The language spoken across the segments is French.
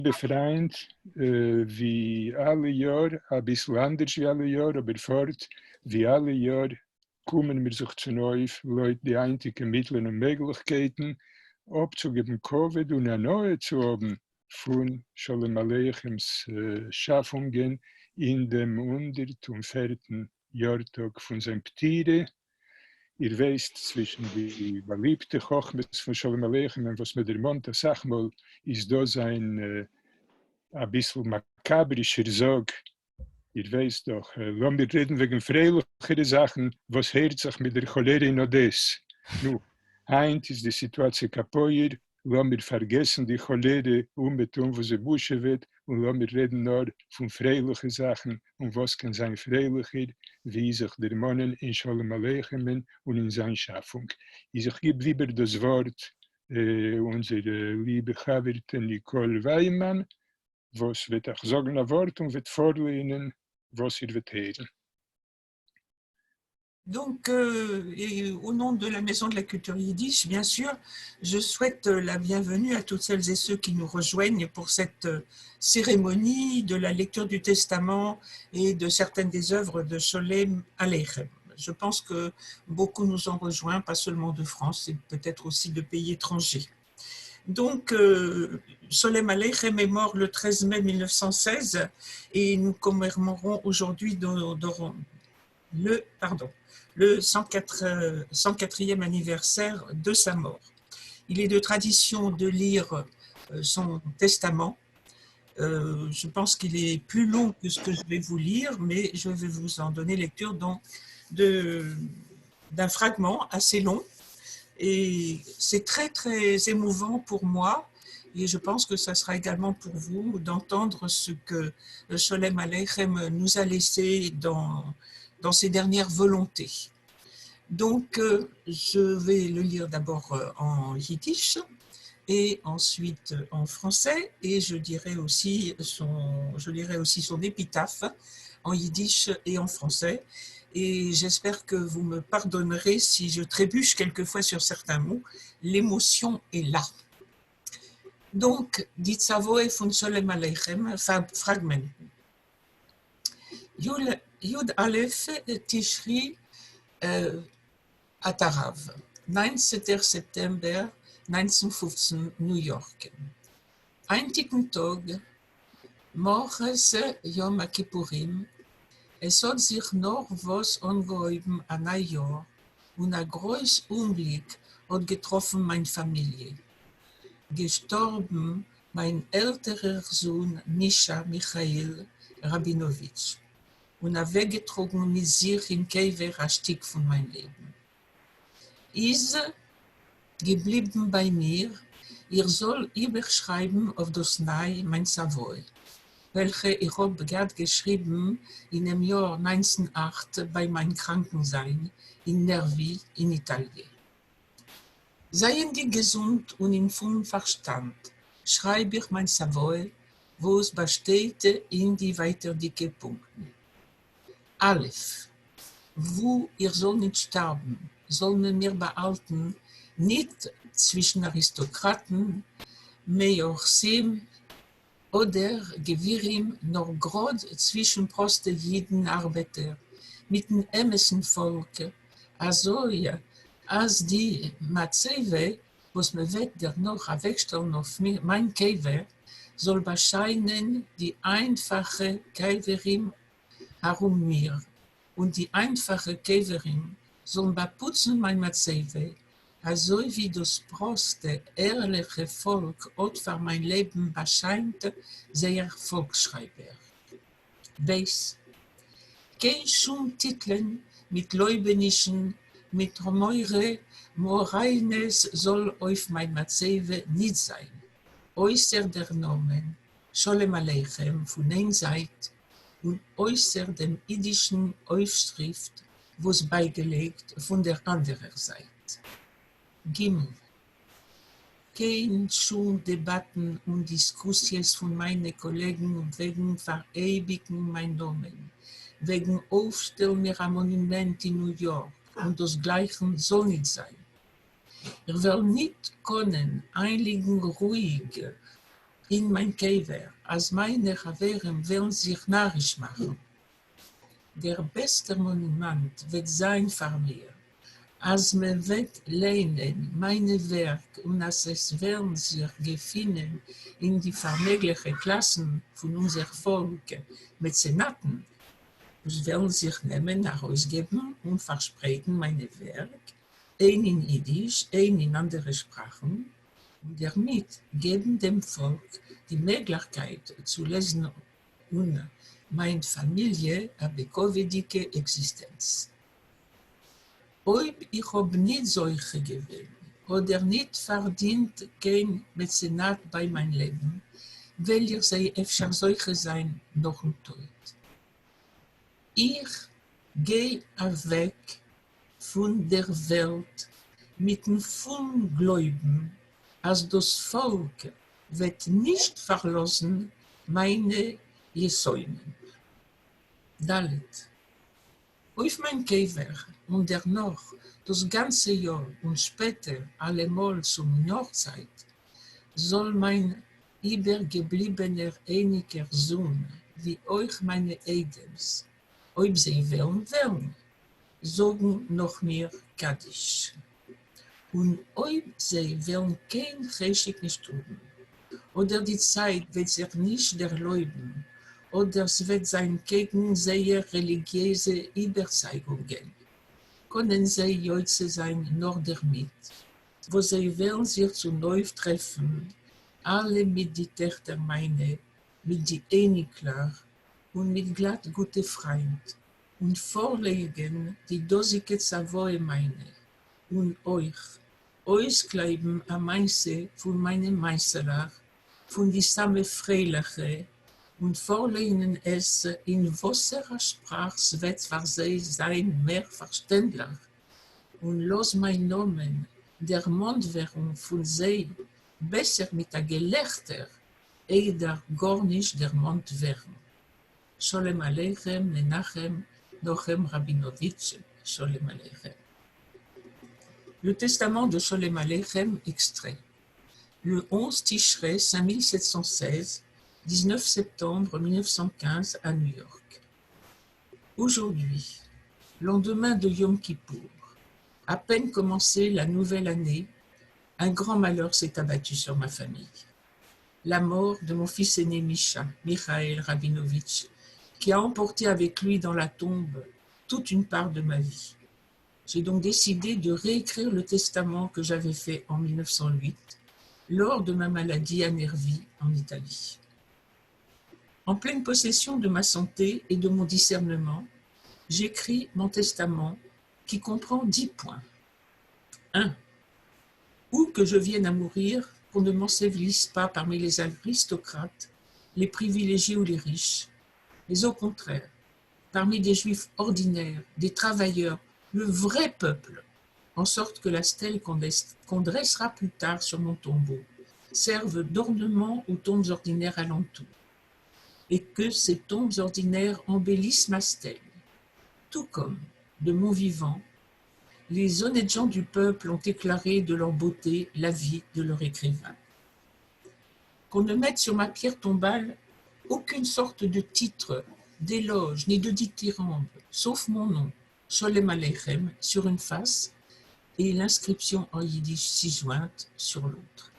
befreiend, wie alle Jahr, ein bisschen anders wie alle Jahr, aber fort, wie alle Jahr kommen wir sich zu neu, Leute, die einzigen Mittel und Möglichkeiten, abzugeben Covid und erneut zu haben von Shalom Aleichems Schaffungen in dem 104. Jahrtag von seinem Ptire. Ihr wisst, zwischen die beliebte Chochmes von Shalom Aleichem und was mit der Monta sag mal, ist da sein ein bisschen makabrischer Sorg. Ihr wisst doch, wenn wir reden wegen freilichere Sachen, was hört sich mit der Cholera in Odessa? Nu, eint ist die Situation kaputt, wenn wir vergessen die Cholera unbedingt, wo sie Busche wird, und wenn wir reden nur von freilichen Sachen, und was kann sein freilicher, wie sich der Mann in Shalom Aleichem und in seiner Schaffung. Ich gebe lieber das Wort unsere liebe Chaverte Nicole Weimann, was wird auch sagen ein Wort und wird vorlehnen, was ihr wird hören. Donc, et au nom de la Maison de la Culture Yiddish, bien sûr, je souhaite la bienvenue à toutes celles et ceux qui nous rejoignent pour cette cérémonie de la lecture du Testament et de certaines des œuvres de Sholem Aleichem. Je pense que beaucoup nous ont rejoints, pas seulement de France, et peut-être aussi de pays étrangers. Donc, Sholem Aleichem est mort le 13 mai 1916 et nous commémorons aujourd'hui le 104e anniversaire de sa mort. Il est de tradition de lire son testament. Je pense qu'il est plus long que ce que je vais vous lire, mais je vais vous en donner lecture d'un fragment assez long. Et c'est très, très émouvant pour moi, et je pense que ça sera également pour vous d'entendre ce que Sholem Aleichem nous a laissé dans ses dernières volontés. Donc, je vais le lire d'abord en yiddish et ensuite en français, et je lirai aussi son épitaphe en yiddish et en français. Et j'espère que vous me pardonnerez si je trébuche quelquefois sur certains mots. L'émotion est là. Donc, die Tzavoe von Sholem Aleichem, Fragment. Yud Aleph Tishri Atarav, 19. September 1915, New York. Eintigen Tag, morgens Yom Kippurim, es hat sich noch was angehäuben an ein Jahr und ein großes Unglück hat getroffen meine Familie. Gestorben mein älterer Sohn Misha Michael Rabinowitsch und weggetrogen mit sich im Kever ein Stück von meinem Leben. Ist geblieben bei mir, soll überschreiben auf das Neue mein Savoy, welche ich habe gerade geschrieben in dem Jahr 1908 bei meinem Krankensein in Nervi in Italien. Seien die gesund und in vollem Verstand, schreibe ich mein Savoy, wo es besteht in die weiter dicke Punkte. Aleph, wo ihr soll nicht sterben, soll man mir behalten, nicht zwischen Aristokraten, Meorchim oder Gewirim, noch grad zwischen Proste jeden Arbeiter, mit dem Emerson-Volk, also ja, als die Matzeve, was mir wird der noch wegstellen auf mein Kever, soll bescheinen die einfache Keverim herum mir, und die einfache Keverim sollen beputzen mein Matzeve, also wie das proste, ehrliche Volk hat für mein Leben bescheint, sehr Volksschreiber. Beis, kein Schumtiteln mit Leubenischen, mit Meure, Moraines soll auf mein Matzeve nicht sein. Äußer der Nomen, Sholem Aleichem von einer Seite und äußer dem jiddischen Aufschrift, was beigelegt von der anderen Seite. Gimel. Kein Schuldebatten und Diskussions von meinen Kollegen wegen Verewigen mein Namen, wegen Aufstellen mir ein Monument in New York und das Gleiche soll nicht sein. Ich will nicht können einliegen ruhig in mein Kever, als meine Chaveren wollen sich narrisch machen. Der beste Monument wird sein für mir, als man wird lehnen meine Werke und als es werden sich gefunden in die vermöglichen Klassen von unser Volk, Mäzenaten, und werden sich nehmen, herausgeben und versprechen meine Werke, ein in Jiddisch, ein in andere Sprachen, und damit geben dem Volk die Möglichkeit zu lesen und meine Familie eine bekovedige Existenz. Ob ich habe nicht solche gewählt oder nicht verdient kein Mäzenat bei meinem Leben, will ich sei öfter solche sein noch im Tod. Ich gehe weg von der Welt mit dem vollen Glauben, als das Volk wird nicht verlassen meine Jesäumen. Dalet. Auf mein Kever und dennoch das ganze Jahr und später allemal zum Nordzeit soll mein übergebliebener einiger Sohn, wie euch meine Edems, ob sie wollen, sagen noch mehr Kaddisch. Und ob sie wollen kein Geschick nicht tun, oder die Zeit wird sich nicht erlauben, oder es wird sein gegen sehr religiöse Überzeugungen, können sie Jeuze sein nur damit, wo sie wollen sich zu neu treffen, alle mit die Töchter meine, mit die Enikler und mit glatt gute Freund, und vorlegen die dosige Savoy meine, und euch bleiben am Meise von meinem Meisterach, von die Samme Freiliche, und vorlehnen es in wasserer Sprache wird für sie sein mehr verständlich, und los mein Nomen der Mondwährung von sie besser mit der Gelächter, eider gar nicht der Mondwährung. Sholem Aleichem, Menachem, Nochem Rabinovitch, Sholem Aleichem. Le testament de Sholem Aleichem, extrait. Le 11 Tishrei 5716, 19 septembre 1915 à New York. Aujourd'hui, lendemain de Yom Kippour, à peine commencée la nouvelle année, un grand malheur s'est abattu sur ma famille. La mort de mon fils aîné Misha, Mikhail Rabinovitch, qui a emporté avec lui dans la tombe toute une part de ma vie. J'ai donc décidé de réécrire le testament que j'avais fait en 1908, lors de ma maladie à Nervi, en Italie. En pleine possession de ma santé et de mon discernement, j'écris mon testament qui comprend 10 points. 1. Ou que je vienne à mourir, qu'on ne m'ensevelisse pas parmi les aristocrates, les privilégiés ou les riches, mais au contraire, parmi des juifs ordinaires, des travailleurs, le vrai peuple, en sorte que la stèle qu'on dressera plus tard sur mon tombeau serve d'ornement aux tombes ordinaires alentour, et que ces tombes ordinaires embellissent ma stèle, tout comme, de mon vivant, les honnêtes gens du peuple ont déclaré de leur beauté la vie de leur écrivain. Qu'on ne mette sur ma pierre tombale aucune sorte de titre, d'éloge, ni de dithyrambe, sauf mon nom, Sholem Aleichem, sur une face, et l'inscription en yiddish ci-jointe sur l'autre.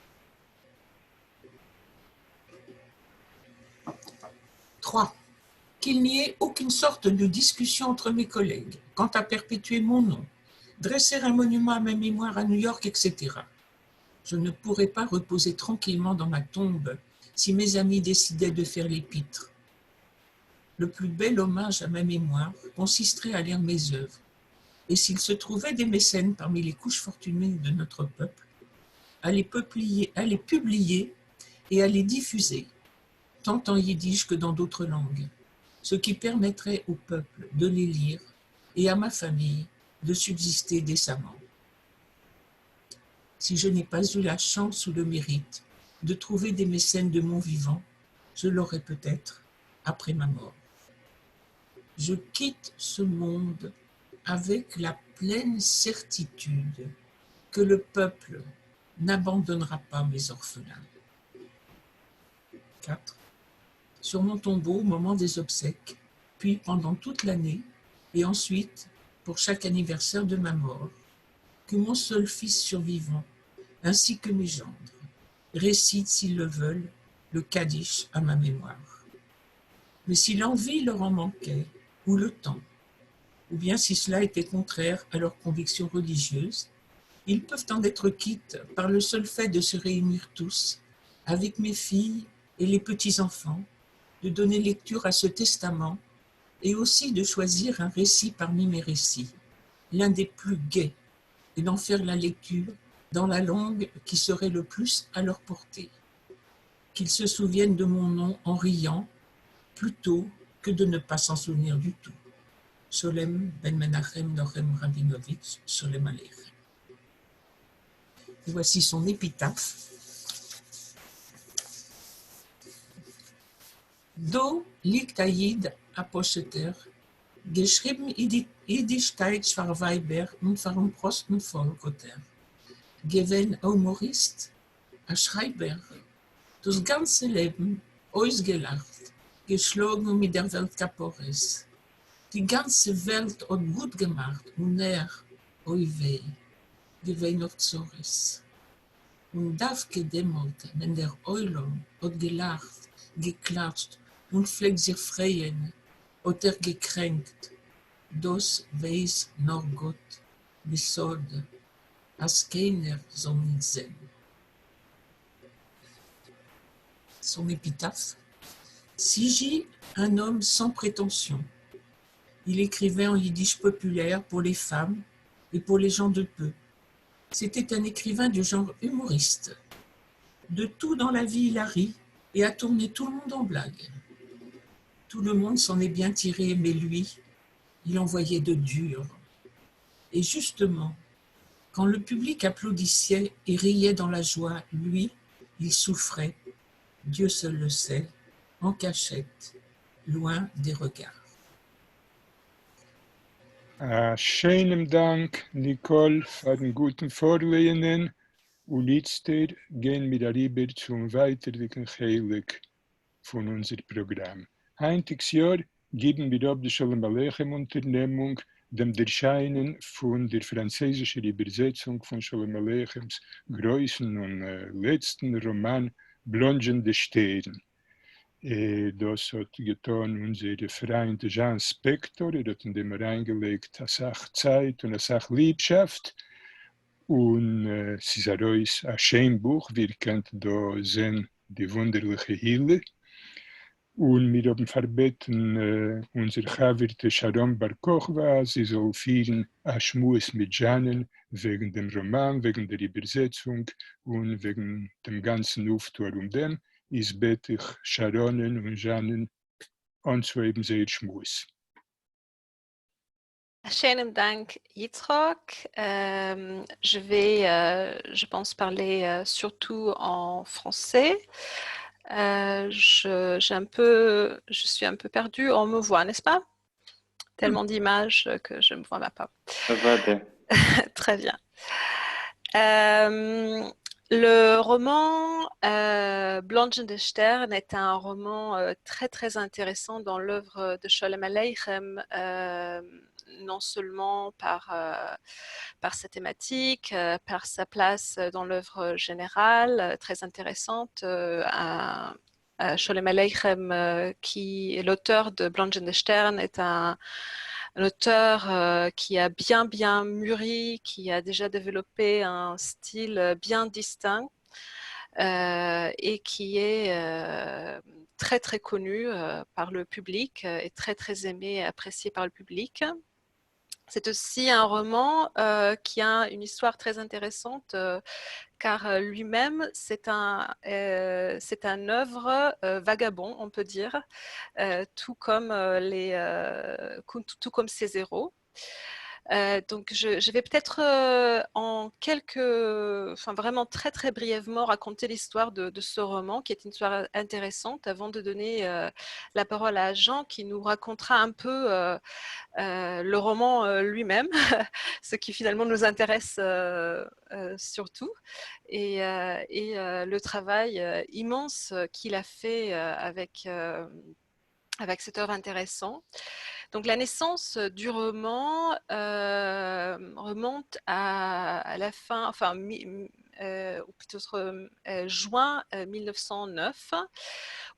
3. Qu'il n'y ait aucune sorte de discussion entre mes collègues quant à perpétuer mon nom, dresser un monument à ma mémoire à New York, etc. Je ne pourrais pas reposer tranquillement dans ma tombe si mes amis décidaient de faire l'épître. Le plus bel hommage à ma mémoire consisterait à lire mes œuvres, et s'il se trouvait des mécènes parmi les couches fortunées de notre peuple, à les publier et à les diffuser, tant en yiddish que dans d'autres langues, ce qui permettrait au peuple de les lire et à ma famille de subsister décemment. Si je n'ai pas eu la chance ou le mérite de trouver des mécènes de mon vivant, je l'aurai peut-être après ma mort. Je quitte ce monde avec la pleine certitude que le peuple n'abandonnera pas mes orphelins. 4, sur mon tombeau au moment des obsèques, puis pendant toute l'année, et ensuite pour chaque anniversaire de ma mort, que mon seul fils survivant, ainsi que mes gendres, récitent, s'ils le veulent, le Kaddish à ma mémoire. Mais si l'envie leur en manquait, ou le temps, ou bien si cela était contraire à leurs convictions religieuses, ils peuvent en être quittes par le seul fait de se réunir tous, avec mes filles et les petits-enfants, de donner lecture à ce testament et aussi de choisir un récit parmi mes récits, l'un des plus gais, et d'en faire la lecture dans la langue qui serait le plus à leur portée. Qu'ils se souviennent de mon nom en riant, plutôt que de ne pas s'en souvenir du tout. Sholem ben Menachem Nochem Rabinovitch, Sholem Aleichem. Voici son épitaphe. Do liegt Aïd Apocheter, geschrieben Yiddishkeit Schwarweiber und vom Prosten Volkoter. Gewen Humorist, ein Schreiber, das ganze Leben ausgelacht, geschlagen mit der Welt Kapores. Die ganze Welt hat gut gemacht und oi weh, gewen auf Zores. Und Davke demot, wenn der Eulon hat gelacht, geklatscht und pflegt sich freien, hat gekränkt. Das weiß nur Gott, besod, als keiner soll nicht sehen. Son épitaphe. Sigi, un homme sans prétention. Il écrivait en yiddish populaire pour les femmes et pour les gens de peu. C'était un écrivain du genre humoriste. De tout dans la vie, il a ri et a tourné tout le monde en blague. Tout le monde s'en est bien tiré, mais lui, il envoyait de dur. Et justement, quand le public applaudissait et riait dans la joie, lui, il souffrait, Dieu seul le sait, en cachette, loin des regards. Schönen Dank, Nicole, für den guten Vorlesungen. Und jetzt gehen wir darüber zum weiteren Heilig von unserem Programm. Einziges Jahr geben wir ab der Shalom Aleichem Unternehmung dem Erscheinen von der französischen Übersetzung von Shalom Aleichems größten und letzten Roman Blonde Stern. Das hat getan unser Freund Jean Spector, hat in dem reingelegt eine Sache Zeit und eine Sache Liebschaft. Und es ist ein Scheinbuch, wir können da sehen die wunderliche Hille. Und wir haben verbeten unser Chaverte Sharon Bar Kochva, sie soll führen ein Schmues mit Janen wegen dem Roman, wegen der Übersetzung und wegen dem ganzen Auftuhr dem. Ich bete ich Sharonen und Janen anzuheben, sehr Schmues. Schönen Dank, Yitzhak. Je pense, parler surtout en français. Je suis un peu perdue. On me voit, n'est-ce pas? Tellement d'images que je ne me vois pas. Ça va bien. Très bien. Le roman Blonde Stern est un roman très très intéressant dans l'œuvre de Sholem Aleichem, non seulement par sa thématique, par sa place dans l'œuvre générale, très intéressante. Sholem Aleichem, qui est l'auteur de Blonde Stern, est un auteur qui a bien mûri, qui a déjà développé un style bien distinct et qui est très très connu par le public et très aimé et apprécié par le public. C'est aussi un roman qui a une histoire très intéressante car lui-même c'est un œuvre vagabond, on peut dire, tout comme ses héros. Donc, je vais peut-être vraiment très très brièvement raconter l'histoire de ce roman, qui est une histoire intéressante, avant de donner la parole à Jean, qui nous racontera un peu le roman lui-même, ce qui finalement nous intéresse surtout, et le travail immense qu'il a fait avec cette œuvre intéressante. Donc la naissance du roman remonte à la fin, ou plutôt juin 1909,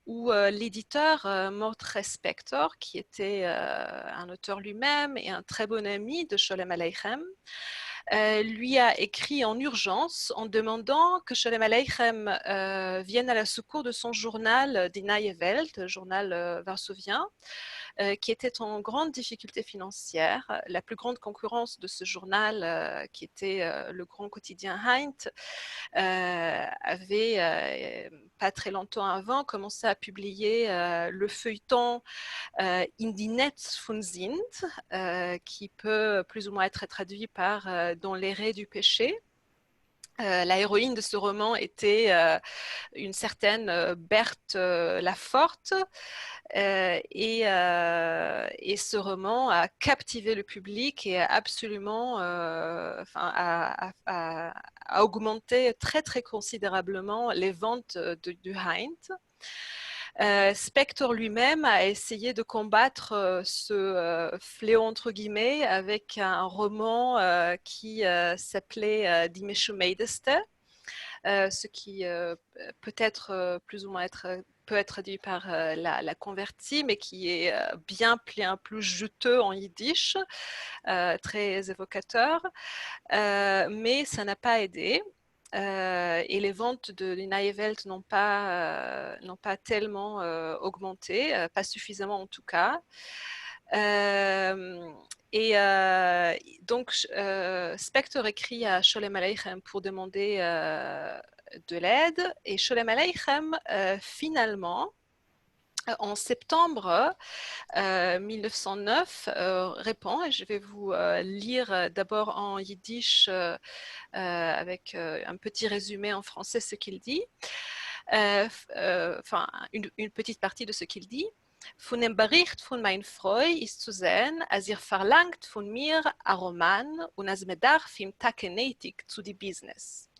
où l'éditeur Mordechai Spector, qui était un auteur lui-même et un très bon ami de Sholem Aleichem, lui a écrit en urgence en demandant que Sholem Aleichem vienne à la secours de son journal Die Neue Welt, journal varsovien, qui était en grande difficulté financière. La plus grande concurrence de ce journal, qui était le grand quotidien Heint, avait, pas très longtemps avant, commencé à publier le feuilleton In die Netz von Sint, qui peut plus ou moins être traduit par Dans les raies du péché. La héroïne de ce roman était une certaine Berthe Laforte, et ce roman a captivé le public et a absolument a augmenté très très considérablement les ventes du Heint. Spector lui-même a essayé de combattre ce fléau entre guillemets avec un roman qui s'appelait Die Meideste, ce qui peut être plus ou moins peut être traduit par la convertie, mais qui est bien plus juteux en yiddish, très évocateur, mais ça n'a pas aidé. Et les ventes de Die Welt n'ont pas tellement augmenté, pas suffisamment en tout cas. Donc, Spector écrit à Sholem Aleichem pour demander de l'aide, et Sholem Aleichem, finalement, en septembre 1909, répond, et je vais vous lire d'abord en yiddish avec un petit résumé en français ce qu'il dit, une petite partie de ce qu'il dit. Von dem Bericht von mein Freund ist zu sehen, als ihr verlangt von mir ein Roman und als bedarf im Tage nötig zu die Business.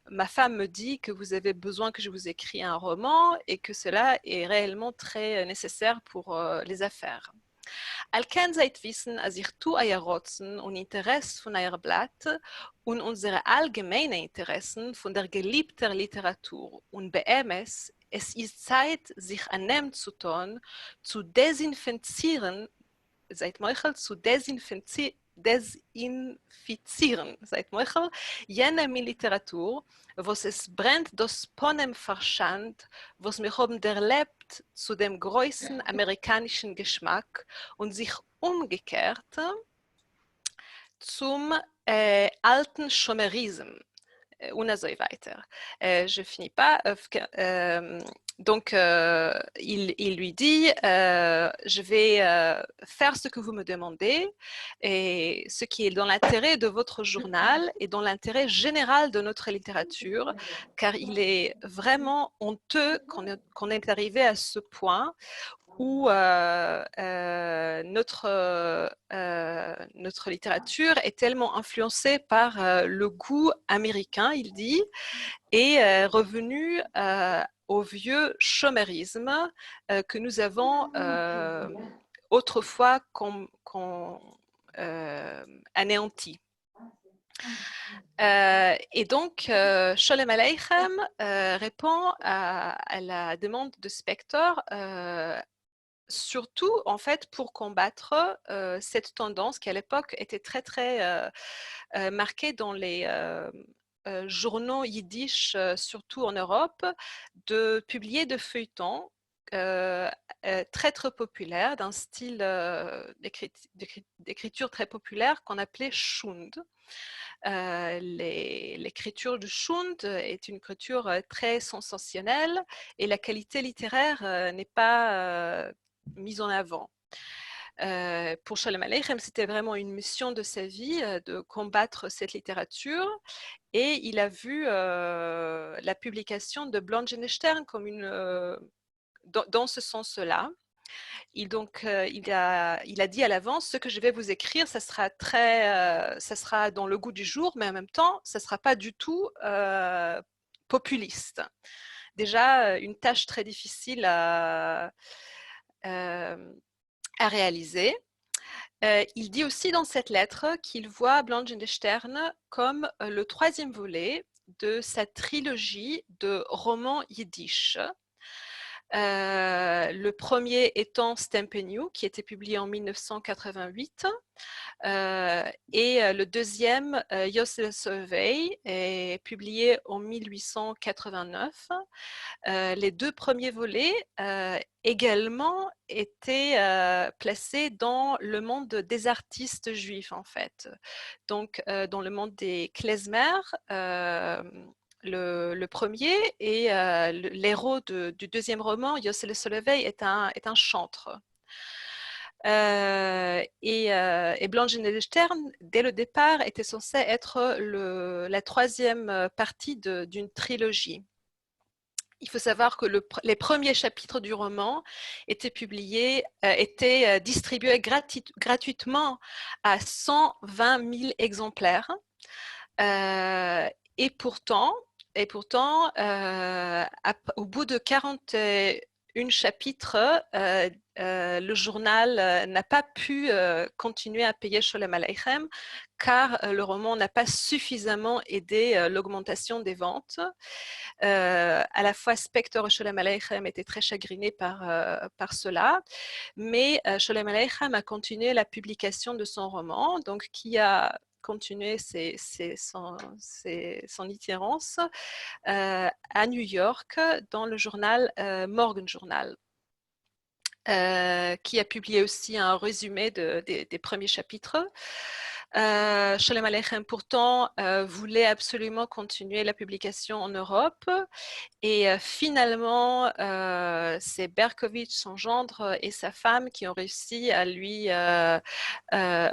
Ma femme me dit que vous avez besoin que je vous écris un roman et que cela est réellement très nécessaire pour les affaires. Al ken seid wissen, als ich tu euer Rotzen und Interesse von euer Blatt und unsere allgemeinen Interessen von der geliebten Literatur und beemes, es ist Zeit, sich an dem zu tun, zu desinfizieren, seid Meuchel, zu desinfizieren, seid Meuchel, jene min Literatur, was es brennt das Ponem Verstand, was mich haben erlebt zu dem größten amerikanischen Geschmack und sich umgekehrt zum alten Schomerism. Und so weiter. Je finis pas. Donc, il lui dit, je vais faire ce que vous me demandez, et ce qui est dans l'intérêt de votre journal et dans l'intérêt général de notre littérature, car il est vraiment honteux qu'on est arrivé à ce point où notre littérature est tellement influencée par le goût américain, il dit, et revenu au vieux chômérisme que nous avons autrefois anéanti. Et donc, Sholem Aleichem répond à la demande de Spector, surtout en fait pour combattre cette tendance qui à l'époque était très très marquée dans les journaux yiddish, surtout en Europe, de publier des feuilletons très très populaires, d'un style d'écriture très populaire qu'on appelait Schund. L'écriture du Schund est une écriture très sensationnelle et la qualité littéraire n'est pas mise en avant. Pour Sholem Aleichem, c'était vraiment une mission de sa vie de combattre cette littérature. Et il a vu la publication de Blangenstern comme dans ce sens-là. Il a dit à l'avance, ce que je vais vous écrire, ça sera dans le goût du jour, mais en même temps, ça ne sera pas du tout populiste. Déjà, une tâche très difficile à réaliser. Il dit aussi dans cette lettre qu'il voit Blangenstern comme le 3e volet de sa trilogie de romans yiddish. Le premier étant Stempenuw, qui était publié en 1988, et le deuxième, Yossel Survey, est publié en 1889. Les 2 premiers volets également étaient placés dans le monde des artistes juifs, en fait. Donc, dans le monde des klezmer, le premier, et l'héros du 2e roman, Yossel Solevey, est un chantre. Et Blangenstern, dès le départ, était censé être la 3e partie d'une trilogie. Il faut savoir que les premiers chapitres du roman étaient distribués gratuitement à 120 000 exemplaires. Et pourtant, au bout de 41 chapitres, le journal n'a pas pu continuer à payer Sholem Aleichem, car le roman n'a pas suffisamment aidé l'augmentation des ventes. À la fois Spector et Sholem Aleichem étaient très chagrinés par cela, mais Sholem Aleichem a continué la publication de son roman, donc qui a continué son itinérance à New York dans le journal Morgen Journal. Qui a publié aussi un résumé des premiers chapitres. Sholem Aleichem, pourtant, voulait absolument continuer la publication en Europe. Et finalement, c'est Berkovitch, son gendre, et sa femme qui ont réussi à lui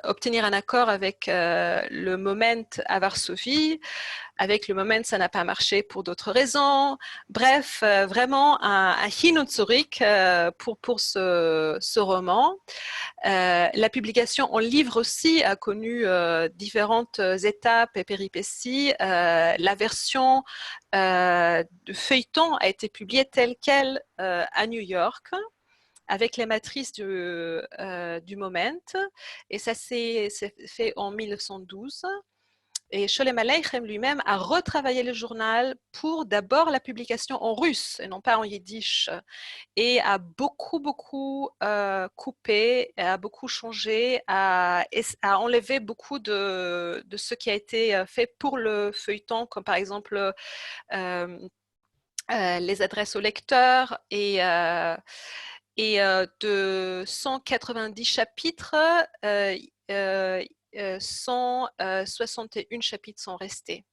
obtenir un accord avec le Moment à Varsovie. Avec le Moment, ça n'a pas marché pour d'autres raisons. Bref, vraiment un hin und zurück pour ce roman. La publication en livre aussi a connu différentes étapes et péripéties. La version de feuilleton a été publiée telle quelle à New York, avec les matrices du Moment, et ça s'est fait en 1912. Et Sholem Aleichem lui-même a retravaillé le journal pour d'abord la publication en russe et non pas en yiddish, et a beaucoup coupé, a beaucoup changé, a enlevé beaucoup de ce qui a été fait pour le feuilleton, comme par exemple les adresses aux lecteurs, et de 190 chapitres, 161 chapitres sont restés.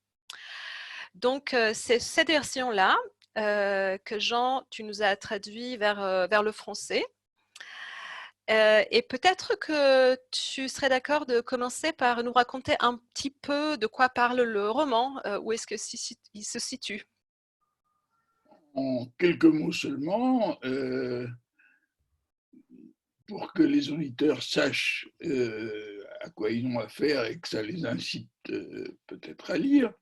Donc, c'est cette version-là que Jean, tu nous as traduit vers le français. Et peut-être que tu serais d'accord de commencer par nous raconter un petit peu de quoi parle le roman, où est-ce qu'il se situe? En quelques mots seulement, pour que les auditeurs sachent à quoi ils ont affaire et que ça les incite peut-être à lire,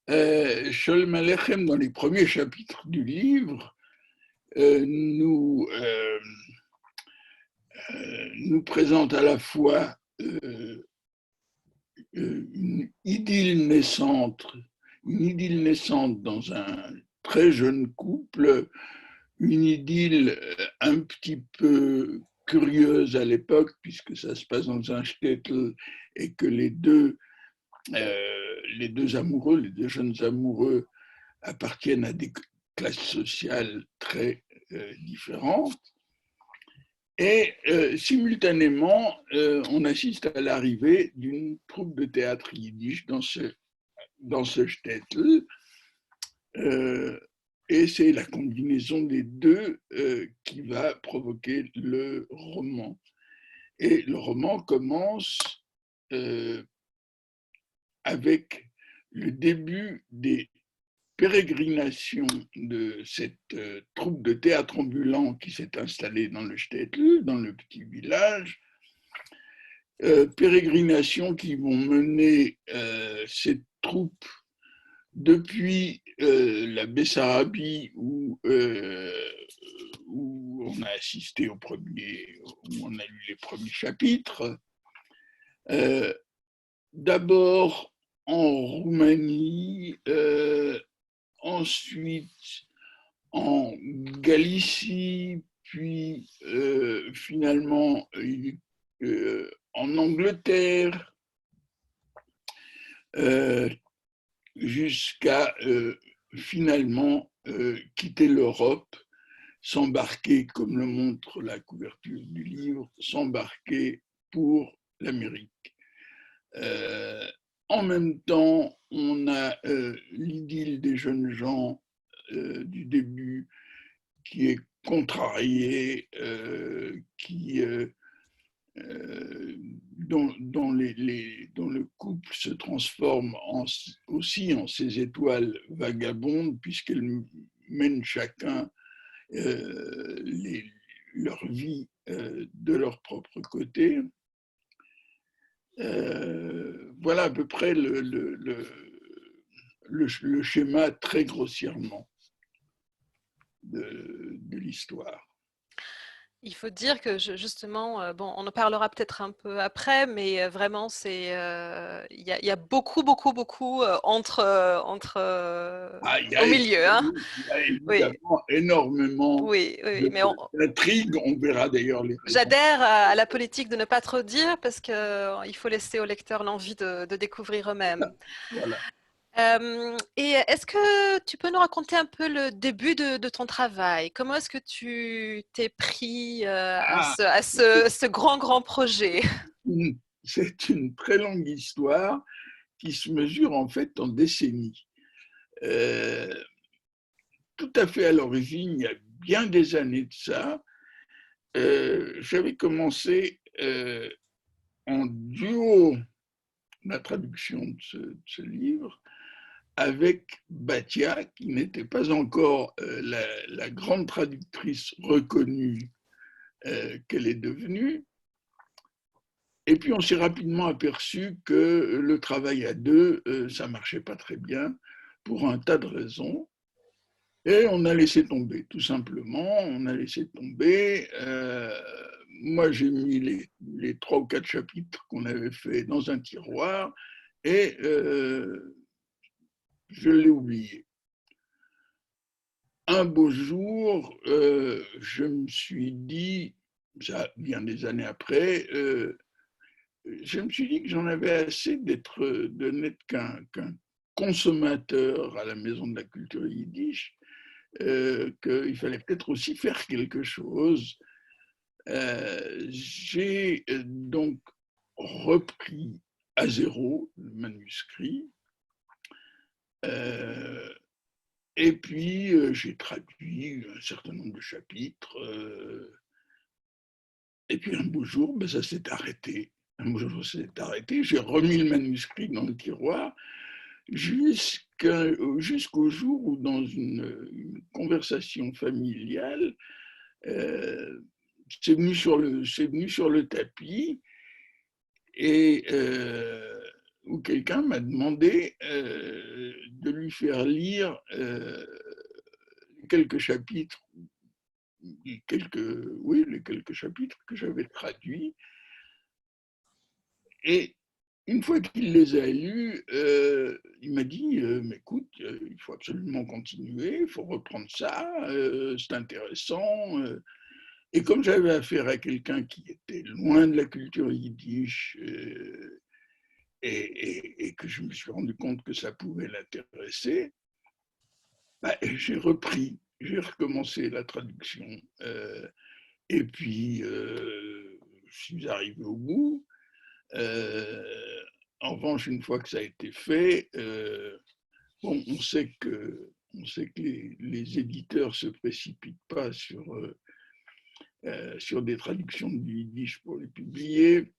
Sholem Aleichem, dans les premiers chapitres du livre, nous présente à la fois une idylle naissante dans un très jeune couple, une idylle un petit peu curieuse à l'époque, puisque ça se passe dans un shtetl et que les deux jeunes amoureux appartiennent à des classes sociales très différentes. Et simultanément, on assiste à l'arrivée d'une troupe de théâtre yiddish dans ce shtetl. Et c'est la combinaison des deux qui va provoquer le roman. Et le roman commence avec le début des pérégrinations de cette troupe de théâtre ambulant qui s'est installée dans le Shtetl, dans le petit village. Pérégrinations qui vont mener cette troupe depuis la Bessarabie où on a assisté où on a lu les premiers chapitres, d'abord en Roumanie, ensuite en Galicie, puis finalement en Angleterre, jusqu'à finalement quitter l'Europe, s'embarquer, comme le montre la couverture du livre, s'embarquer pour l'Amérique. En même temps, on a l'idylle des jeunes gens du début qui est contrariée, dont le couple se transforme aussi en ces étoiles vagabondes, puisqu'elles mènent chacun leur vie de leur propre côté. Voilà à peu près le schéma très grossièrement de l'histoire. Il faut dire que justement, bon, on en parlera peut-être un peu après, mais vraiment, il y a beaucoup au milieu. Hein. Il y a évidemment énormément oui, mais d'intrigues. On verra d'ailleurs les. J'adhère à la politique de ne pas trop dire parce qu'il faut laisser aux lecteurs l'envie de découvrir eux-mêmes. Voilà. Et est-ce que tu peux nous raconter un peu le début de ton travail? Comment est-ce que tu t'es pris à ce grand projet? C'est une très longue histoire qui se mesure en fait en décennies. Tout à fait à l'origine, il y a bien des années de ça, j'avais commencé en duo la traduction de ce livre avec Batia, qui n'était pas encore la grande traductrice reconnue qu'elle est devenue. Et puis on s'est rapidement aperçu que le travail à deux, ça ne marchait pas très bien pour un tas de raisons. Et on a laissé tomber, tout simplement, on a laissé tomber. Moi, j'ai mis les 3 ou 4 chapitres qu'on avait fait dans un tiroir et je l'ai oublié. Un beau jour, je me suis dit, ça vient des années après, je me suis dit que j'en avais assez de n'être qu'un consommateur à la Maison de la Culture Yiddish, qu'il fallait peut-être aussi faire quelque chose. J'ai donc repris à zéro le manuscrit, et puis j'ai traduit un certain nombre de chapitres, et puis un beau jour, ben, ça s'est arrêté. J'ai remis le manuscrit dans le tiroir jusqu'au jour où, dans une conversation familiale, c'est venu sur le tapis et où quelqu'un m'a demandé de lui faire lire quelques chapitres, les quelques chapitres que j'avais traduits. Et une fois qu'il les a lus, il m'a dit mais écoute, il faut absolument continuer, il faut reprendre ça, c'est intéressant. Et comme j'avais affaire à quelqu'un qui était loin de la culture yiddish et que je me suis rendu compte que ça pouvait l'intéresser, bah, j'ai recommencé la traduction. Et puis, je suis arrivé au bout. En revanche, une fois que ça a été fait, bon, on sait que les éditeurs ne se précipitent pas sur sur des traductions du yiddish pour les publier.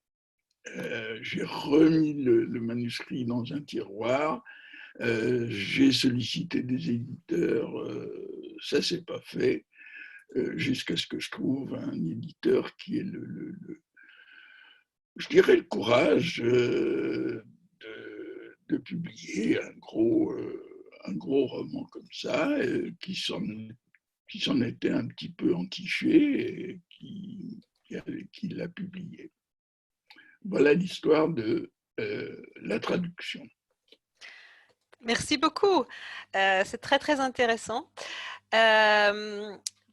J'ai remis le manuscrit dans un tiroir. J'ai sollicité des éditeurs, ça s'est pas fait, jusqu'à ce que je trouve un éditeur qui ait je dirais le courage de publier un gros roman comme ça, qui s'en était un petit peu entiché et qui l'a publié. Voilà l'histoire de la traduction. Merci beaucoup. C'est très, très intéressant.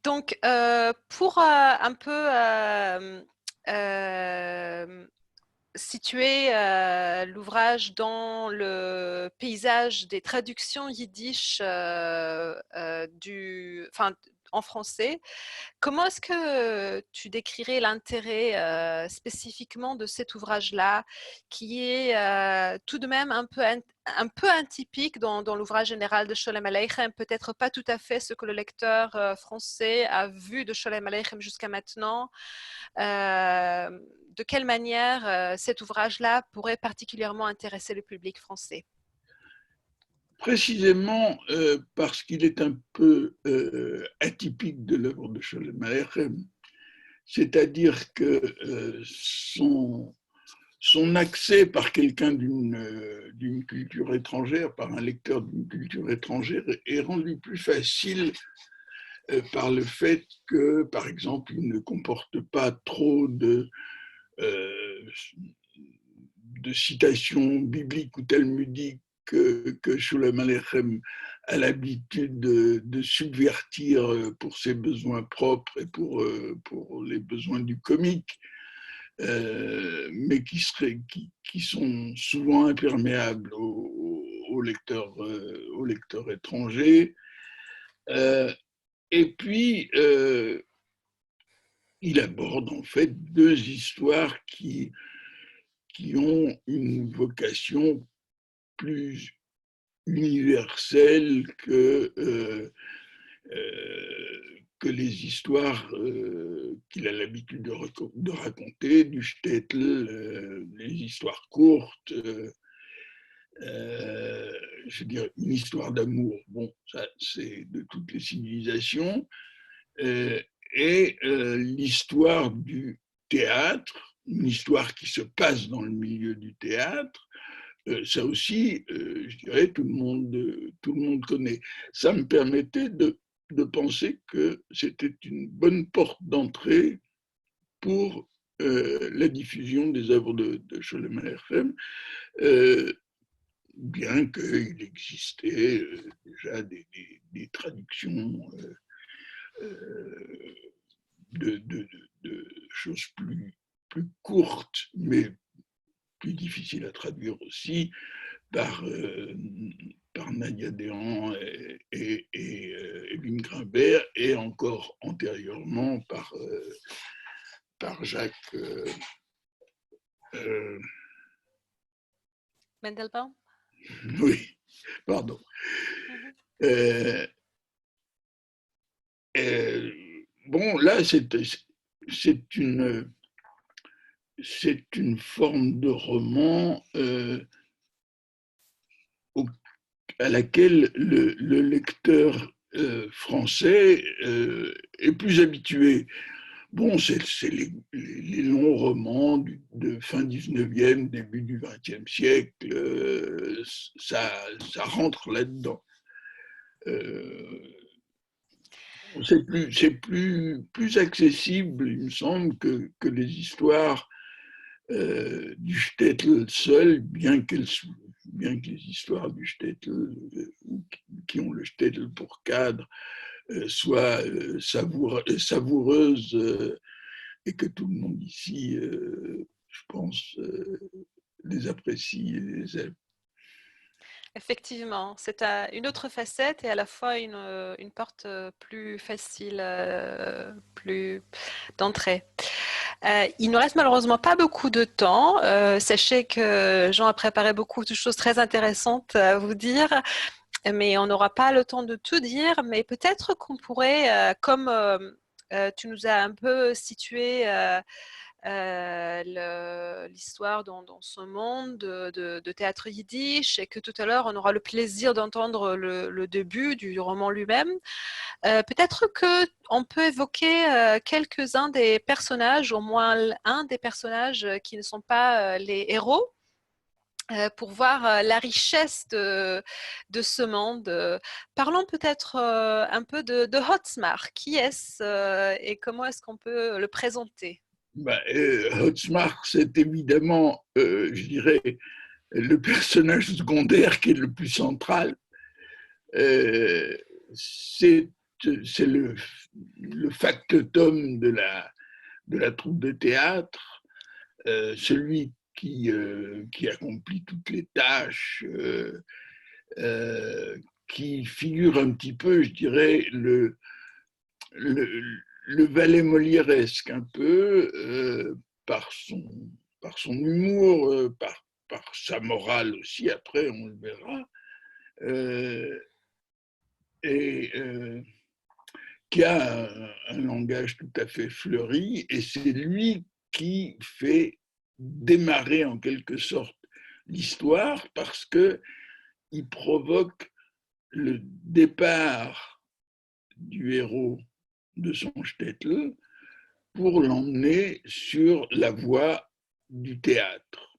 Donc, pour un peu situer l'ouvrage dans le paysage des traductions yiddish en français, comment est-ce que tu décrirais l'intérêt spécifiquement de cet ouvrage-là, qui est tout de même un peu atypique dans l'ouvrage général de Sholem Aleichem, peut-être pas tout à fait ce que le lecteur français a vu de Sholem Aleichem jusqu'à maintenant. De quelle manière cet ouvrage-là pourrait particulièrement intéresser le public français? Précisément parce qu'il est un peu atypique de l'œuvre de Sholem Aleichem, c'est-à-dire que son accès par quelqu'un d'une culture étrangère, par un lecteur d'une culture étrangère, est rendu plus facile par le fait que, par exemple, il ne comporte pas trop de citations bibliques ou talmudiques que Sholem Aleichem a l'habitude de subvertir pour ses besoins propres et pour les besoins du comique, mais qui sont souvent imperméables aux lecteurs étrangers. Et puis, il aborde en fait deux histoires qui ont une vocation plus universelle que les histoires qu'il a l'habitude de raconter, du shtetl, les histoires courtes, je veux dire, une histoire d'amour. Bon, ça, c'est de toutes les civilisations. Et l'histoire du théâtre, une histoire qui se passe dans le milieu du théâtre, ça aussi, je dirais, tout le monde connaît. Ça me permettait de penser que c'était une bonne porte d'entrée pour la diffusion des œuvres de Sholem Aleichem, bien qu'il existait déjà des traductions de choses plus courtes, mais plus difficiles à traduire aussi, par Nadia Dehan et Evelyne Grimbert, et encore antérieurement par Jacques Mendelbaum? Oui, pardon. Bon, là, c'est une forme de roman à laquelle le lecteur français est plus habitué. Bon, c'est les longs romans de fin 19e, début du 20e siècle, ça rentre là-dedans. C'est plus accessible, il me semble, que les histoires du shtetl seul, bien que les histoires du shtetl, qui ont le shtetl pour cadre, soient savoureuses et que tout le monde ici, je pense, les apprécie et les aime. Effectivement, c'est une autre facette et à la fois une porte plus facile, plus d'entrée. Il ne reste malheureusement pas beaucoup de temps. Sachez que Jean a préparé beaucoup de choses très intéressantes à vous dire, mais on n'aura pas le temps de tout dire. Mais peut-être qu'on pourrait, comme tu nous as un peu situé l'histoire dans ce monde de théâtre yiddish et que tout à l'heure, on aura le plaisir d'entendre le début du roman lui-même. Peut-être qu'on peut évoquer quelques-uns des personnages, au moins un des personnages qui ne sont pas les héros, pour voir la richesse de ce monde. Parlons peut-être un peu de Hotmar. Qui est-ce et comment est-ce qu'on peut le présenter? Hotmar, c'est évidemment, je dirais, le personnage secondaire qui est le plus central. C'est le factotum de la troupe de théâtre, celui qui accomplit toutes les tâches, qui figure un petit peu, je dirais, le valet molièresque, un peu, par son humour, par sa morale aussi, après on le verra, et qui a un langage tout à fait fleuri, et c'est lui qui fait démarrer en quelque sorte l'histoire parce qu'il provoque le départ du héros de son shtetl pour l'emmener sur la voie du théâtre.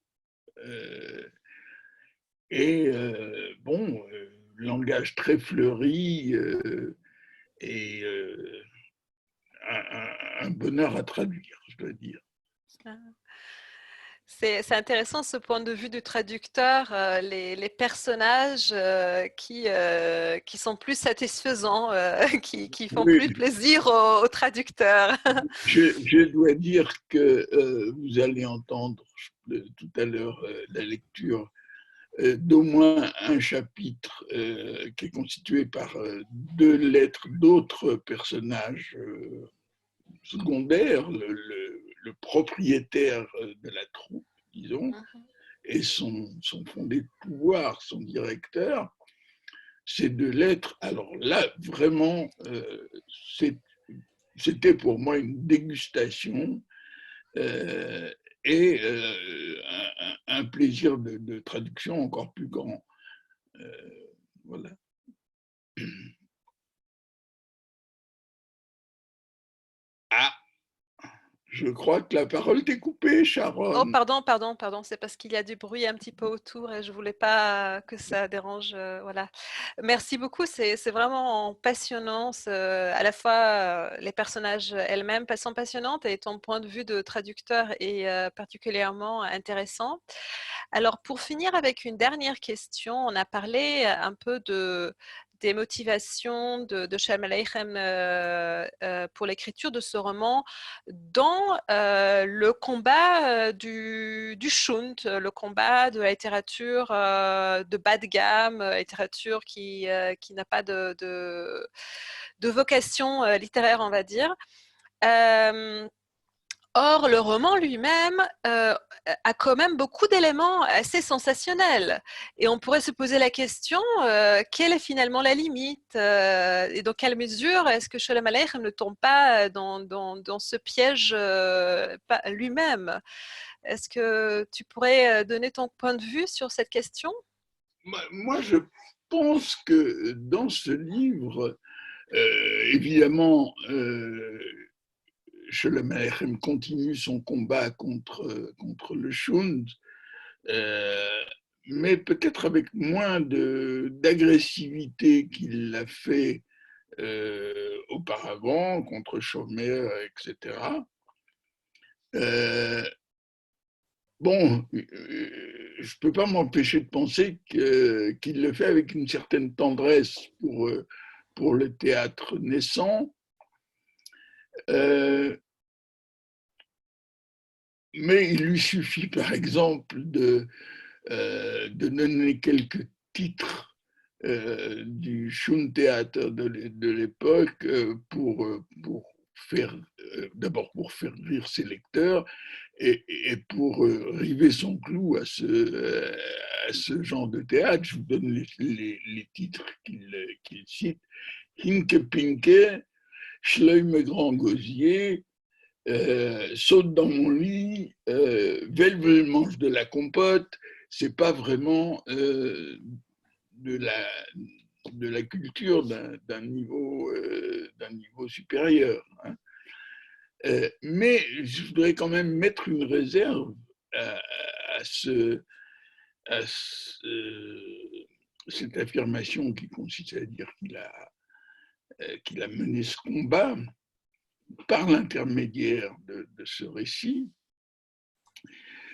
Langage très fleuri et un bonheur à traduire, je dois dire. C'est intéressant ce point de vue du traducteur, les personnages qui sont plus satisfaisants, qui font plus plaisir au traducteur. Je dois dire que vous allez entendre tout à l'heure la lecture d'au moins un chapitre qui est constitué par 2 lettres d'autres personnages secondaires, le propriétaire de la troupe, disons, et son fondé de pouvoir, son directeur. Ces 2 lettres, alors là, vraiment, c'était pour moi une dégustation et un plaisir de traduction encore plus grand. Voilà. Ah, je crois que la parole t'est coupée, Sharon. Oh, pardon, c'est parce qu'il y a du bruit un petit peu autour et je ne voulais pas que ça dérange. Voilà. Merci beaucoup, c'est vraiment passionnant. À la fois, les personnages elles-mêmes sont passionnantes et ton point de vue de traducteur est particulièrement intéressant. Alors, pour finir avec une dernière question, on a parlé un peu des motivations de Shalom Aleichem pour l'écriture de ce roman dans le combat du shunt, le combat de la littérature de bas de gamme, littérature qui n'a pas de vocation littéraire, on va dire. Or, le roman lui-même a quand même beaucoup d'éléments assez sensationnels. Et on pourrait se poser la question, quelle est finalement la limite et dans quelle mesure est-ce que Sholem Aleichem ne tombe pas dans ce piège lui-même? Est-ce que tu pourrais donner ton point de vue sur cette question? Moi, je pense que dans ce livre, évidemment, Sholem Aleichem continue son combat contre le Shund, mais peut-être avec moins d'agressivité qu'il l'a fait auparavant, contre Shomer, etc. Je ne peux pas m'empêcher de penser qu'il le fait avec une certaine tendresse pour le théâtre naissant. Mais il lui suffit, par exemple, de donner quelques titres du Shun Theater de l'époque d'abord pour faire rire ses lecteurs et pour river son clou à ce genre de théâtre. Je vous donne les titres qu'il cite. Hinke Pinke, Shloime grand gosier, saute dans mon lit, Velvel mange de la compote, c'est pas vraiment de la culture d'un niveau supérieur. Hein. Mais je voudrais quand même mettre une réserve à cette affirmation qui consiste à dire qu'il a mené ce combat par l'intermédiaire de ce récit,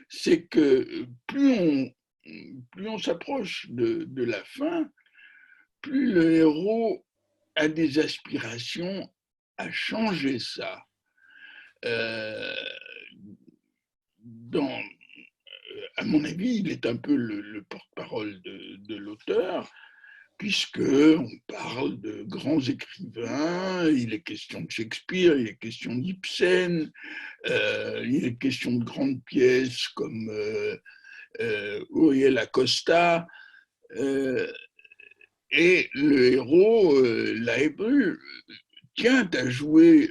c'est que plus on s'approche de la fin, plus le héros a des aspirations à changer ça. À mon avis, il est un peu le porte-parole de l'auteur, puisqu'on parle de grands écrivains, il est question de Shakespeare, il est question d'Ibsen, il est question de grandes pièces comme Uriel Acosta, et le héros, Laébru, tient à jouer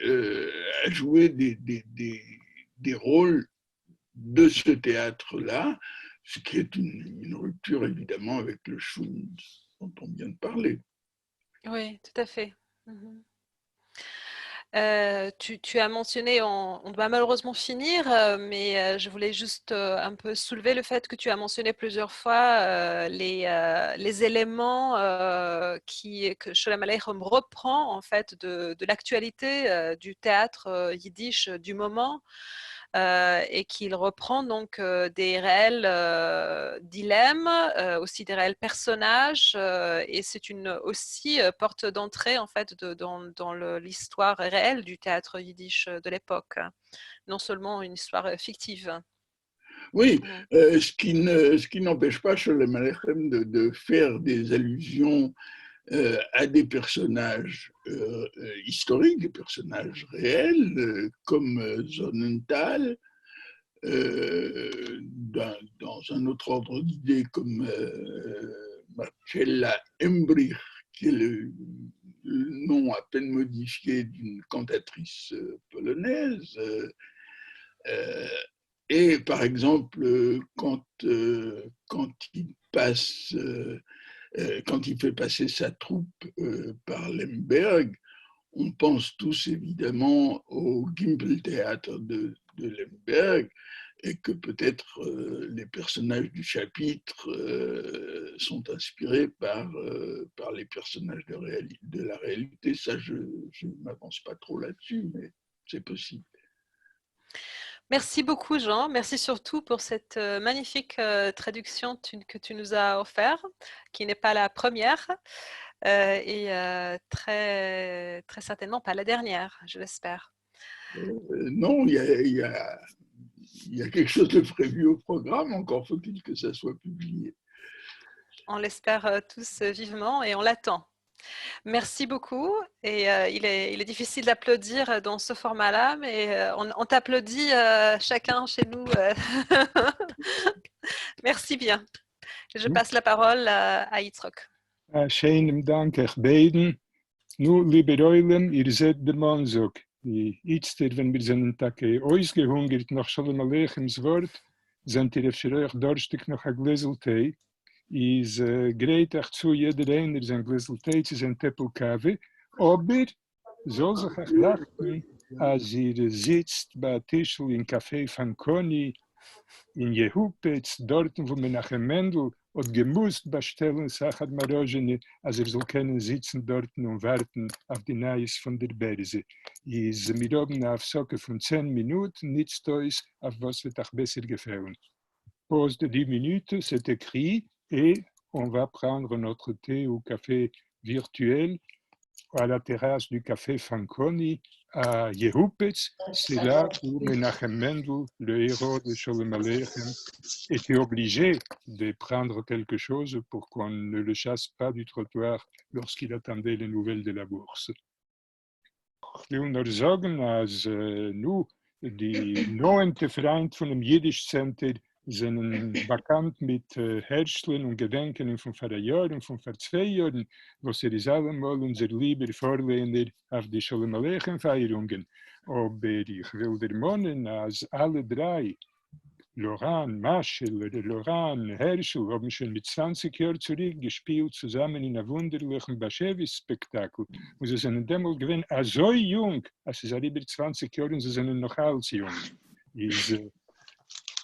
des rôles de ce théâtre-là, ce qui est une rupture évidemment avec le Schund dont on vient de parler. Oui, tout à fait. Tu as mentionné, on doit malheureusement finir, mais je voulais juste un peu soulever le fait que tu as mentionné plusieurs fois les éléments que Sholem Aleichem reprend en fait de l'actualité du théâtre yiddish du moment. Et qu'il reprend donc des réels dilemmes, aussi des réels personnages, et c'est aussi porte d'entrée en fait dans l'histoire réelle du théâtre yiddish de l'époque, non seulement une histoire fictive. Oui, ce qui n'empêche pas Sholem Aleichem de faire des allusions à des personnages historiques, des personnages réels, comme Sonnenthal, dans un autre ordre d'idées comme Marcella Embrich, qui est le nom à peine modifié d'une cantatrice polonaise. Et par exemple, quand il fait passer sa troupe par Lemberg, on pense tous évidemment au Gimbeltheater de Lemberg, et que peut-être les personnages du chapitre sont inspirés par les personnages de la réalité. Ça, je ne m'avance pas trop là-dessus, mais c'est possible. Merci beaucoup, Jean. Merci surtout pour cette magnifique traduction que tu nous as offerte, qui n'est pas la première et très, très certainement pas la dernière, je l'espère. Non, il y a quelque chose de prévu au programme, encore faut-il que ça soit publié. On l'espère tous vivement et on l'attend. Merci beaucoup. Et il est difficile d'applaudir dans ce format-là, mais on t'applaudit chacun chez nous. Merci bien. Je passe la parole à Yitzhak. Schönen Dank euch beiden. Nu, liebe Eulen, ihr seid der Mannsog. Jetzt, wenn wir sind ausgehungert nach Sholem Aleichems Wort, sind ihr für euch durstig nach ein Gläsel Tee. Is great echt zu iedereen, zijn glisselteetjes en teppelkave. Aber, zoals ik echt dachten, als ihr sitzt bij Tischl in Café Fanconi, in Jehupetz, dort wo Menachem Mendel hat gemusst bestellen, sagt Marozhene, als soll können sitzen dort und warten auf die Neues von der Börse. Is wir haben eine Aufsage von 10 Minuten, nichts da ist, auf was wird auch besser gefallen. Pause de 10 minutes, c'est écrit, et on va prendre notre thé au café virtuel à la terrasse du café Fanconi à Jehupetz. C'est là où Menachem Mendel, le héros de Sholem Aleichem, était obligé de prendre quelque chose pour qu'on ne le chasse pas du trottoir lorsqu'il attendait les nouvelles de la bourse. Ich will nur sagen, als nu die 9. Freund von dem Jiddisch Center sind bekannt mit Hersteln und Gedenken von vor einem Jahr und von vor 2 Jahren, was ist allemal unser lieber Vorlehner auf die Sholem Aleichem Feierungen. Aber ich will ermahnen, als alle 3, Loran, Maschel, Loran, Herschel, haben schon mit 20 Jahren zurückgespielt, zusammen in einem wunderlichen Bashevis-Spektakel. Und sie sind damals gewesen, so jung, als sie sind über 20 Jahre und sie sind noch als jung.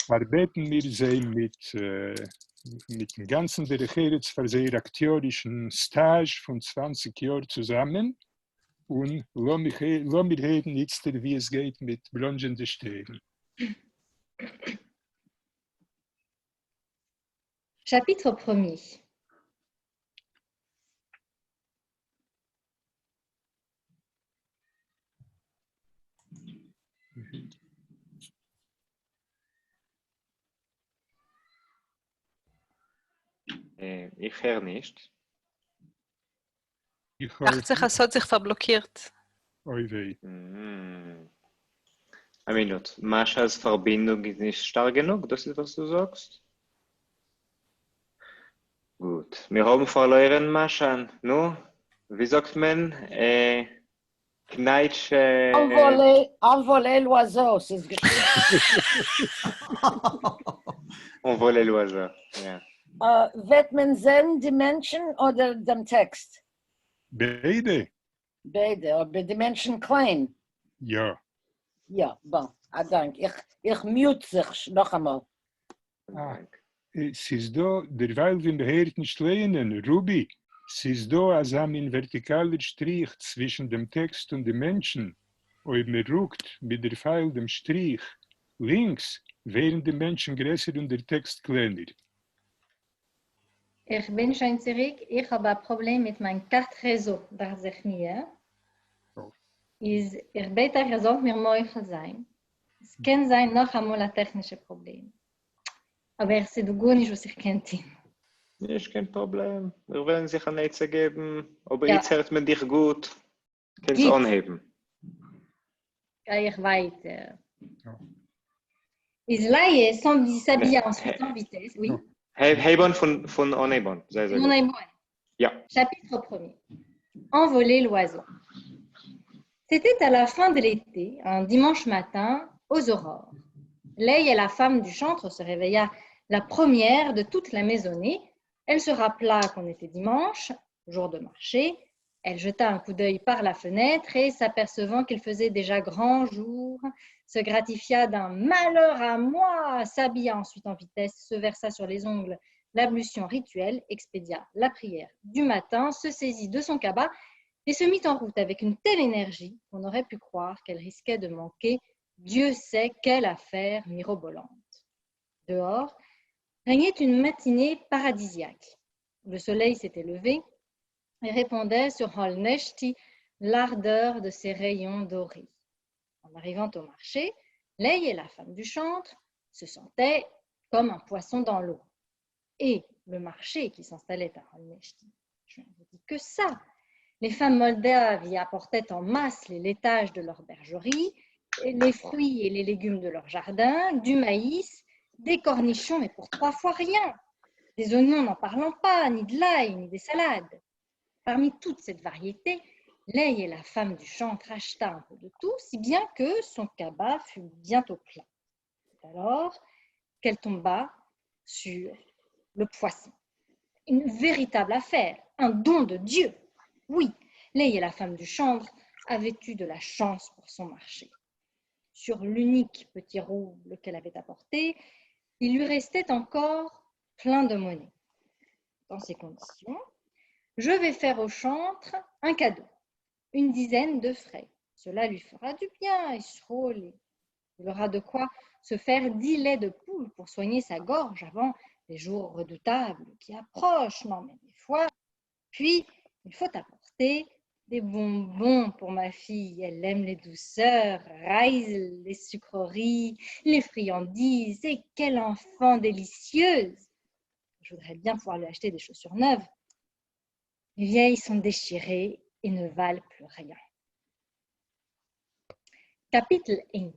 Arbeiten wir sie mit dem ganzen Derecheret für sehr akteurischen Stage von 20 Jahren zusammen und lassen wir reden jetzt, wie es geht mit blonjenden Sternen. Chapitre 1er. Ich höre nicht. Ich dachte sich, es hat sich verblockiert. Oi weh. Eine Minute. Maschas Verbindung ist nicht stark genug, das ist, was du sagst? Gut. Wir haben verloren, Maschan. Nu, wie sagt man? Kneitsch... Envoler l'oiseau, c'est ce que Envoler l'oiseau, ja. Wird man sehen, die Menschen oder dem Text? Beide? Beide, aber die Menschen klein. Ja. Ja, bon, danke. Ich mute sich noch einmal. Es ist da, derweil wir beherrt nicht lehnen, Ruby, es ist da als ein vertikaler Strich zwischen dem Text und dem Menschen. Ob man ruckt mit der Pfeil dem Strich links, wären die Menschen größer und der Text kleiner. Ich bin schon zurück. Ich habe ein Problem mit meinem Kartrezo, das ich mir. Ich bete, ihr sollt mir moichel sein. Es kann sein noch einmal ein technisches Problem. Aber ich sehe gut nicht, was ich kennt ihn. Ist kein Problem. Wir werden sich ein Netze geben. Aber Ja. jetzt hört man dich gut. Kannst du anheben. Ja, ich weiter. Ja. Islaye semble s'habiller ensuite en vitesse. Oui. Hebon von Onebon. Sehr, sehr Mon gut. amour. Ja. Chapitre 1er. Envoler l'oiseau. C'était à la fin de l'été, un dimanche matin, aux aurores. Leï, la femme du chantre, se réveilla la première de toute la maisonnée. Elle se rappela qu'on était dimanche, jour de marché. Elle jeta un coup d'œil par la fenêtre et, s'apercevant qu'il faisait déjà grand jour, se gratifia d'un malheur à moi, s'habilla ensuite en vitesse, se versa sur les ongles l'ablution rituelle, expédia la prière du matin, se saisit de son cabas et se mit en route avec une telle énergie qu'on aurait pu croire qu'elle risquait de manquer Dieu sait quelle affaire mirobolante. Dehors, régnait une matinée paradisiaque. Le soleil s'était levé et répandait sur Holneshti l'ardeur de ses rayons dorés. En arrivant au marché, Leï et la femme du chantre se sentaient comme un poisson dans l'eau. Et le marché qui s'installait à Holneshti, je ne vous dis que ça. Les femmes moldaves y apportaient en masse les laitages de leur bergerie, les fruits et les légumes de leur jardin, du maïs, des cornichons, mais pour 3 fois rien, des oignons n'en parlons pas, ni de l'ail, ni des salades. Parmi toute cette variété, Leï et la femme du chantre acheta un peu de tout, si bien que son cabas fut bientôt plein. C'est alors qu'elle tomba sur le poisson. Une véritable affaire, un don de Dieu. Oui, Leï et la femme du chantre avaient eu de la chance pour son marché. Sur l'unique petit rouble qu'elle avait apporté, il lui restait encore plein de monnaie. Dans ces conditions, je vais faire au chantre un cadeau, une dizaine de frais. Cela lui fera du bien, Israël. Il aura de quoi se faire 10 laits de poule pour soigner sa gorge avant les jours redoutables qui approchent. Non, mais des fois. Puis, il faut apporter des bonbons pour ma fille. Elle aime les douceurs, Reisel, les sucreries, les friandises. Et quel enfant délicieuse! Je voudrais bien pouvoir lui acheter des chaussures neuves. Les vieilles sont déchirées et ne valent plus rien. Kapitel 1.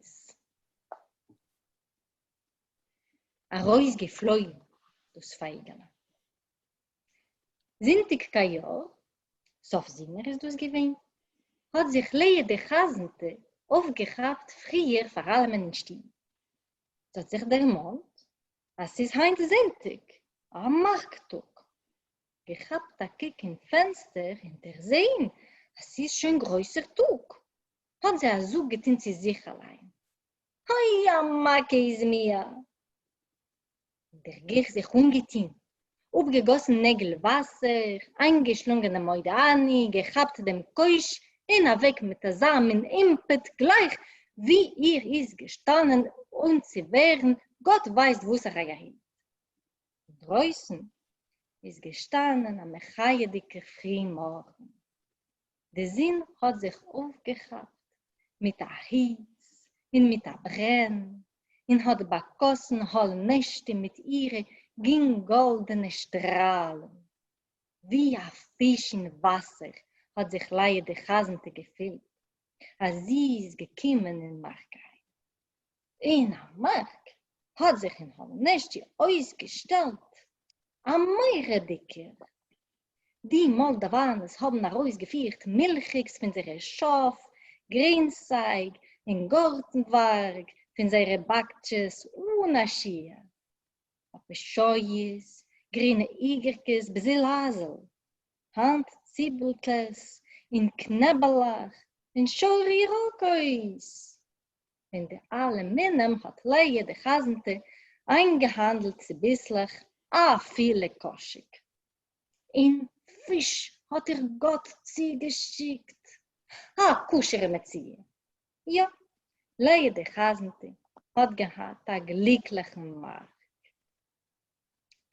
herausgeflogen durchs Feigen. Sintig kein Jahr, Sof Sinner ist das gewesen, hat sich Leie de Chasente aufgehabt früher vor allem in den Stil. Es hat sich der Mond, als es heint Sintig, am Markttag, gehabt a Kick im Fenster hinter sehen, es ist schon größer Tag. Hat sie so getan sie sich allein. Hoi, Amake is mir. Der Gich sich umgetan, aufgegossen Nägel Wasser, eingeschlungene Moidani, gehabt dem Keusch, weg mit der Samen Impet gleich, wie ihr ist gestanden und sie wären, Gott weiß, wo es hin. Draußen ist gestanden am Mechayediker Frühmorgen. Der Sinn hat sich aufgehabt mit der Hitz und mit der Brenn und hat bekossen hol Nächte mit ihren goldenen Strahlen. Wie ein Fisch in Wasser hat sich Leie de Chasente gefüllt, als sie ist gekommen in Markei. In der Mark hat sich in hol Nächte ausgestellt am Meeredicker. Die Moldawanes haben herausgeführt Milchigs von ihrer Schaf, Grünzeug, in Gartenwerk, von ihrer Backches und Aschia. Apescheues, grüne Igerkes, Basilasel, Handzibelkes, in Knebelach, in Schorirokois. Und alle Männer hat Leie de Chasente eingehandelt sie bislich a viele Koschig. In Fisch hat Gott sie geschickt. Kuschere Metzie. Ja, Leie de Chasente hat gehabt a glücklichen Markt.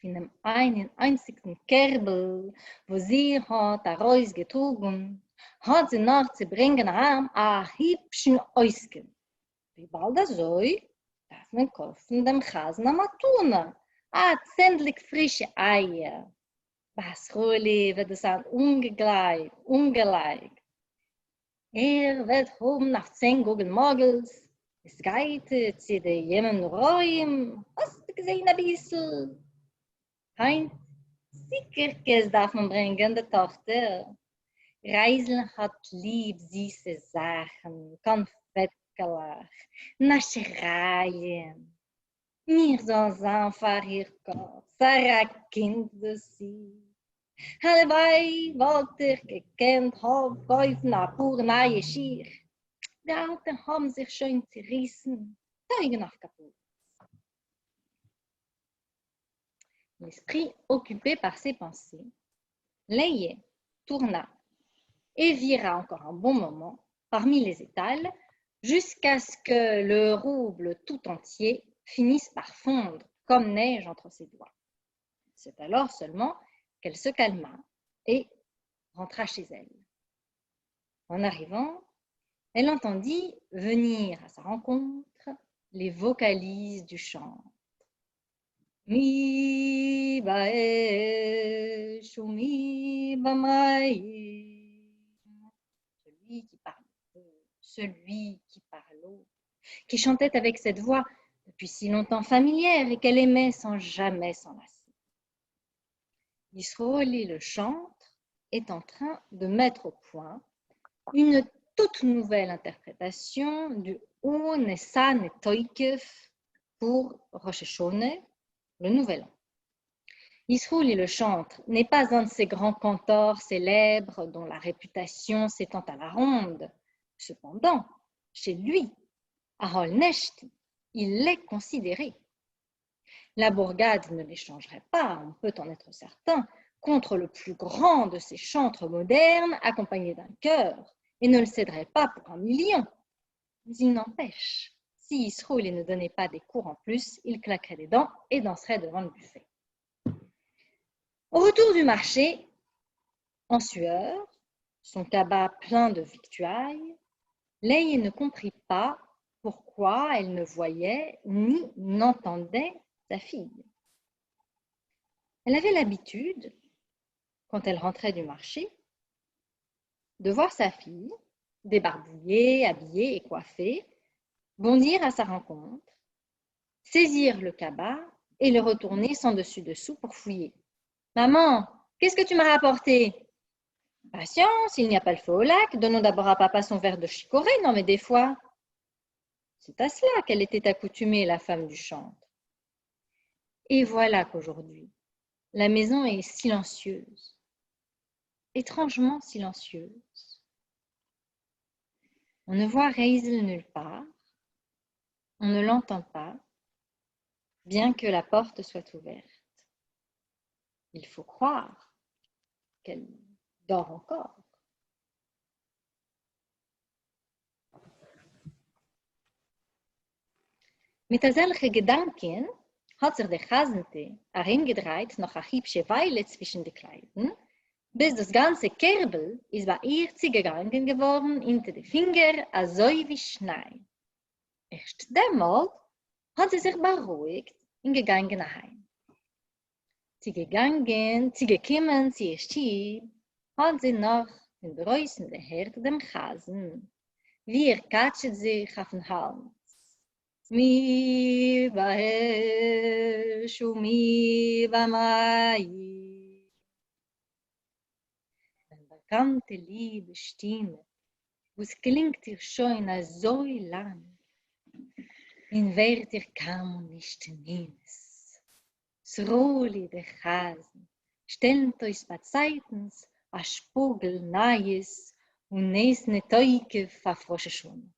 In dem einen einzigen Kerbel, wo sie hat herausgetragen, hat sie noch zu bringen a hübschen Eusken. Wie bald das soll, darf man kaufen dem Chasen am Matuna, a zendlich frische Eier. Was Roli wird es an ungelegt. Wird oben nach 10 Guggen morgens, es geht zu den jenen Räumen, hast du gesehen ein bisschen? Hein, sicher darf man bringen, der Tochter. Reisel hat lieb süße Sachen, Konfettelach, Naschereien. Mir soll sein Verhirrkopf, Sarah Kind das sie. Allebei wollte ich gekannt, hab kaufen a pur neue Schier. Die Alten haben sich schön zerrissen, Teugen auf kaputt. L'esprit occupé par ses pensées, Leie tourna et vira encore un bon moment parmi les étals jusqu'à ce que le rouble tout entier finisse par fondre comme neige entre ses doigts. C'est alors seulement qu'elle se calma et rentra chez elle. En arrivant, elle entendit venir à sa rencontre les vocalises du chant. Mi baesh ou mi bamaï. Celui qui parle l'eau, qui chantait avec cette voix depuis si longtemps familière et qu'elle aimait sans jamais s'en lasser. Yisroeli le chantre est en train de mettre au point une toute nouvelle interprétation du O Nessan et Toikef pour Rosh Hashanah, le Nouvel An. Yisroeli le chantre n'est pas un de ces grands cantors célèbres dont la réputation s'étend à la ronde. Cependant, chez lui, à Holneshti, il l'est considéré. La bourgade ne l'échangerait pas, on peut en être certain, contre le plus grand de ces chantres modernes accompagnés d'un chœur et ne le céderait pas pour 1 million. Mais il n'empêche, si Yisroeli ne donnait pas des cours en plus, il claquerait des dents et danserait devant le buffet. Au retour du marché, en sueur, son cabas plein de victuailles, Leie ne comprit pas pourquoi elle ne voyait ni n'entendait sa fille. Elle avait l'habitude, quand elle rentrait du marché, de voir sa fille, débarbouillée, habillée et coiffée, bondir à sa rencontre, saisir le cabas et le retourner sans dessus-dessous pour fouiller. « Maman, qu'est-ce que tu m'as rapporté ?»« Patience, il n'y a pas le feu au lac. Donnons d'abord à papa son verre de chicorée. Non, mais des fois. » C'est à cela qu'elle était accoutumée, la femme du chantre. Et voilà qu'aujourd'hui, la maison est silencieuse, étrangement silencieuse. On ne voit Reisel nulle part, on ne l'entend pas, bien que la porte soit ouverte. Il faut croire qu'elle dort encore. Mit solchen Gedanken hat sich der Chasente hereingedreht noch eine hübsche Weile zwischen den Kleiden, bis das ganze Kerbel ist bei ihr zugegangen geworden hinter die Finger, so wie Schnee. Erst demnach hat sie sich beruhigt und gegangen nach Heim. Sie gekommen zu ihr Stieb, hat sie noch den bereusenden Herd dem Chasen, wie katscht sich auf den Hals. Mi באש ומי במים. Eine bekannte liebe Stimme, wo es klingt ihr schon so lang, in wird ihr kaum nicht niemes. Sroli de Chasen, stellt euch bei Zeitens a Spogel Neues und nesne Teuke verfrosche schon.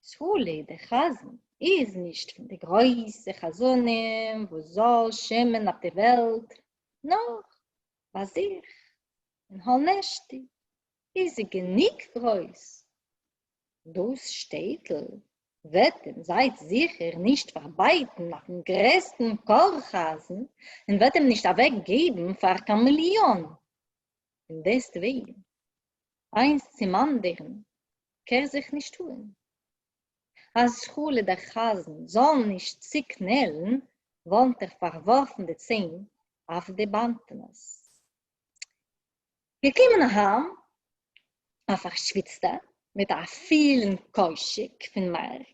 Sroli de Chasen ist nicht von der Größe Chasonem, wo soll schämen auf der Welt, noch bei sich, in Holnesti, ist sie genick groß. Das Städtel wird ihm seid sicher nicht verbeiten nach dem größten Korchasen und wird ihm nicht weggeben für ein Million. Und deswegen, eins zum anderen, kann sich nicht tun. Als Schule der Chasen soll nicht zu knellen, wohnt der verworfene Zehn auf die Bantenes. Gekommen haben, auf der Schwitzte, mit einer vielen Keuschig von Mark,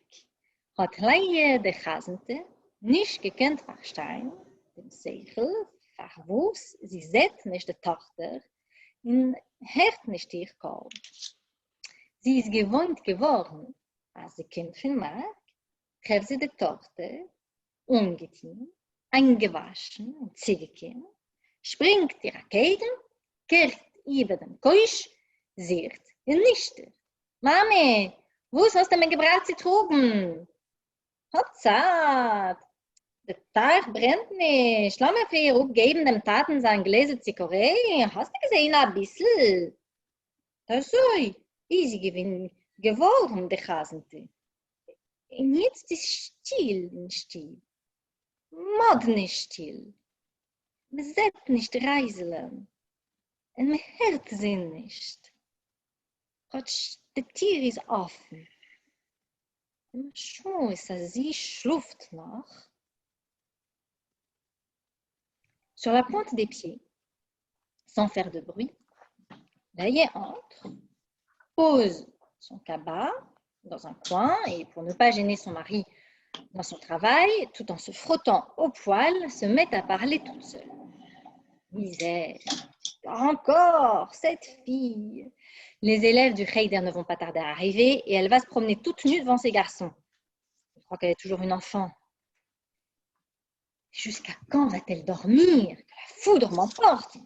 hat Leie der Chasente nicht gekannt verstehen, dem Seichel, verwusst, sie sieht nicht die Tochter, und hört nicht ihr Kohl. Sie ist gewohnt geworden, als sie Kind von Mark, hat sie die Tochter umgetan, eingewaschen und zugekommen, springt ihr entgegen, kehrt über den Keusch, sagt ihr nicht. Mami, was hast du mir gebracht zu trugen? Hab Zeit. Der Tag brennt nicht. Lass mir für ihr aufgeben, dem Taten sein Gläser Zikoré. Hast du gesehen, ein bisschen? Das soll. Ist sie geworden, die Chasente. Und jetzt ist still. Mod nicht still. Man sieht nicht Reiseln. Und man hört sie nicht. Die Tür ist offen. Und schon ist sie schluft noch. Sur la pointe des pieds, sans faire de bruit, Leie entre, pose son cabas dans un coin et pour ne pas gêner son mari dans son travail, tout en se frottant au poil, se met à parler toute seule. Misère, encore cette fille. Les élèves du Heider ne vont pas tarder à arriver et elle va se promener toute nue devant ses garçons. Je crois qu'elle est toujours une enfant. Jusqu'à quand va-t-elle dormir? Que la foudre m'emporte. Il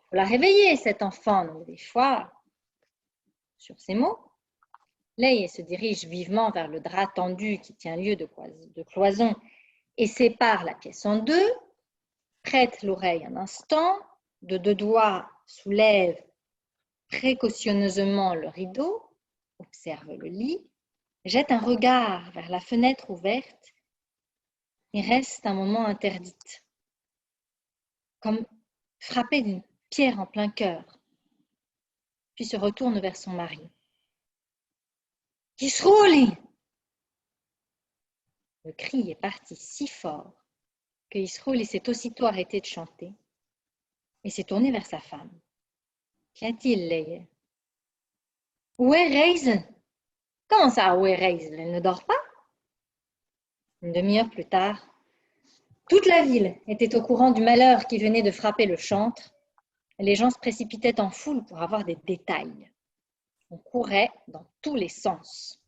faut la réveiller, cette enfant. Donc, des fois, sur ces mots, Leie se dirige vivement vers le drap tendu qui tient lieu de cloison et sépare la pièce en deux, prête l'oreille un instant, de deux doigts soulève précautionneusement le rideau, observe le lit, jette un regard vers la fenêtre ouverte et reste un moment interdite, comme frappée d'une pierre en plein cœur, puis se retourne vers son mari. « Yisrouli !» Le cri est parti si fort que Yisrouli s'est aussitôt arrêté de chanter et s'est tourné vers sa femme. Qu'y a-t-il, Leie? Où est Reisel? Comment ça, où est Reisel? Elle ne dort pas? Une demi-heure plus tard, Toute la ville était au courant du malheur qui venait de frapper le chantre. Les gens se précipitaient en foule pour avoir des détails. On courait dans tous les sens.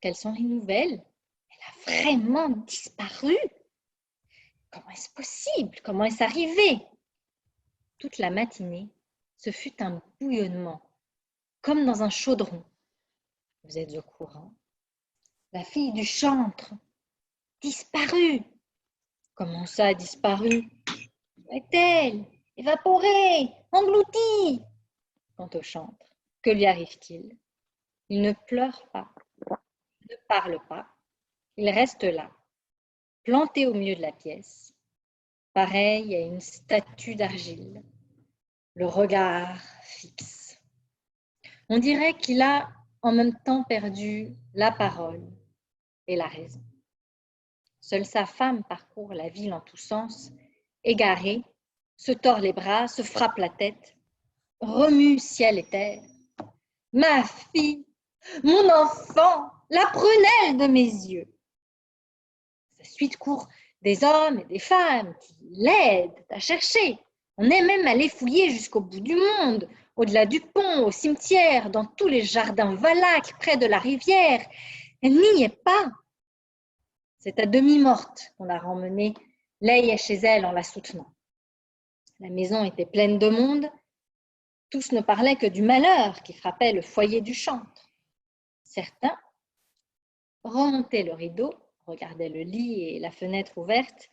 Quelles sont les nouvelles? Elle a vraiment disparu? Comment est-ce possible? Comment est-ce arrivé? Toute la matinée, ce fut un bouillonnement, comme dans un chaudron. Vous êtes au courant? La fille du chantre, disparue. Comment ça a disparu? Où est-elle? Évaporée, engloutie. Quant au chantre, que lui arrive-t-il? Il ne pleure pas, ne parle pas. Il reste là, planté au milieu de la pièce, pareil à une statue d'argile, le regard fixe. On dirait qu'il a en même temps perdu la parole et la raison. Seule sa femme parcourt la ville en tous sens, égarée, se tord les bras, se frappe la tête, remue ciel et terre. Ma fille, mon enfant, la prunelle de mes yeux. Sa suite court des hommes et des femmes qui l'aident à chercher. On est même allé fouiller jusqu'au bout du monde, au-delà du pont, au cimetière, dans tous les jardins valaques, près de la rivière. Elle n'y est pas. C'est à demi-morte qu'on l'a ramenée, Leïa chez elle en la soutenant. La maison était pleine de monde. Tous ne parlaient que du malheur qui frappait le foyer du chantre. Certains remontaient le rideau, regardaient le lit et la fenêtre ouverte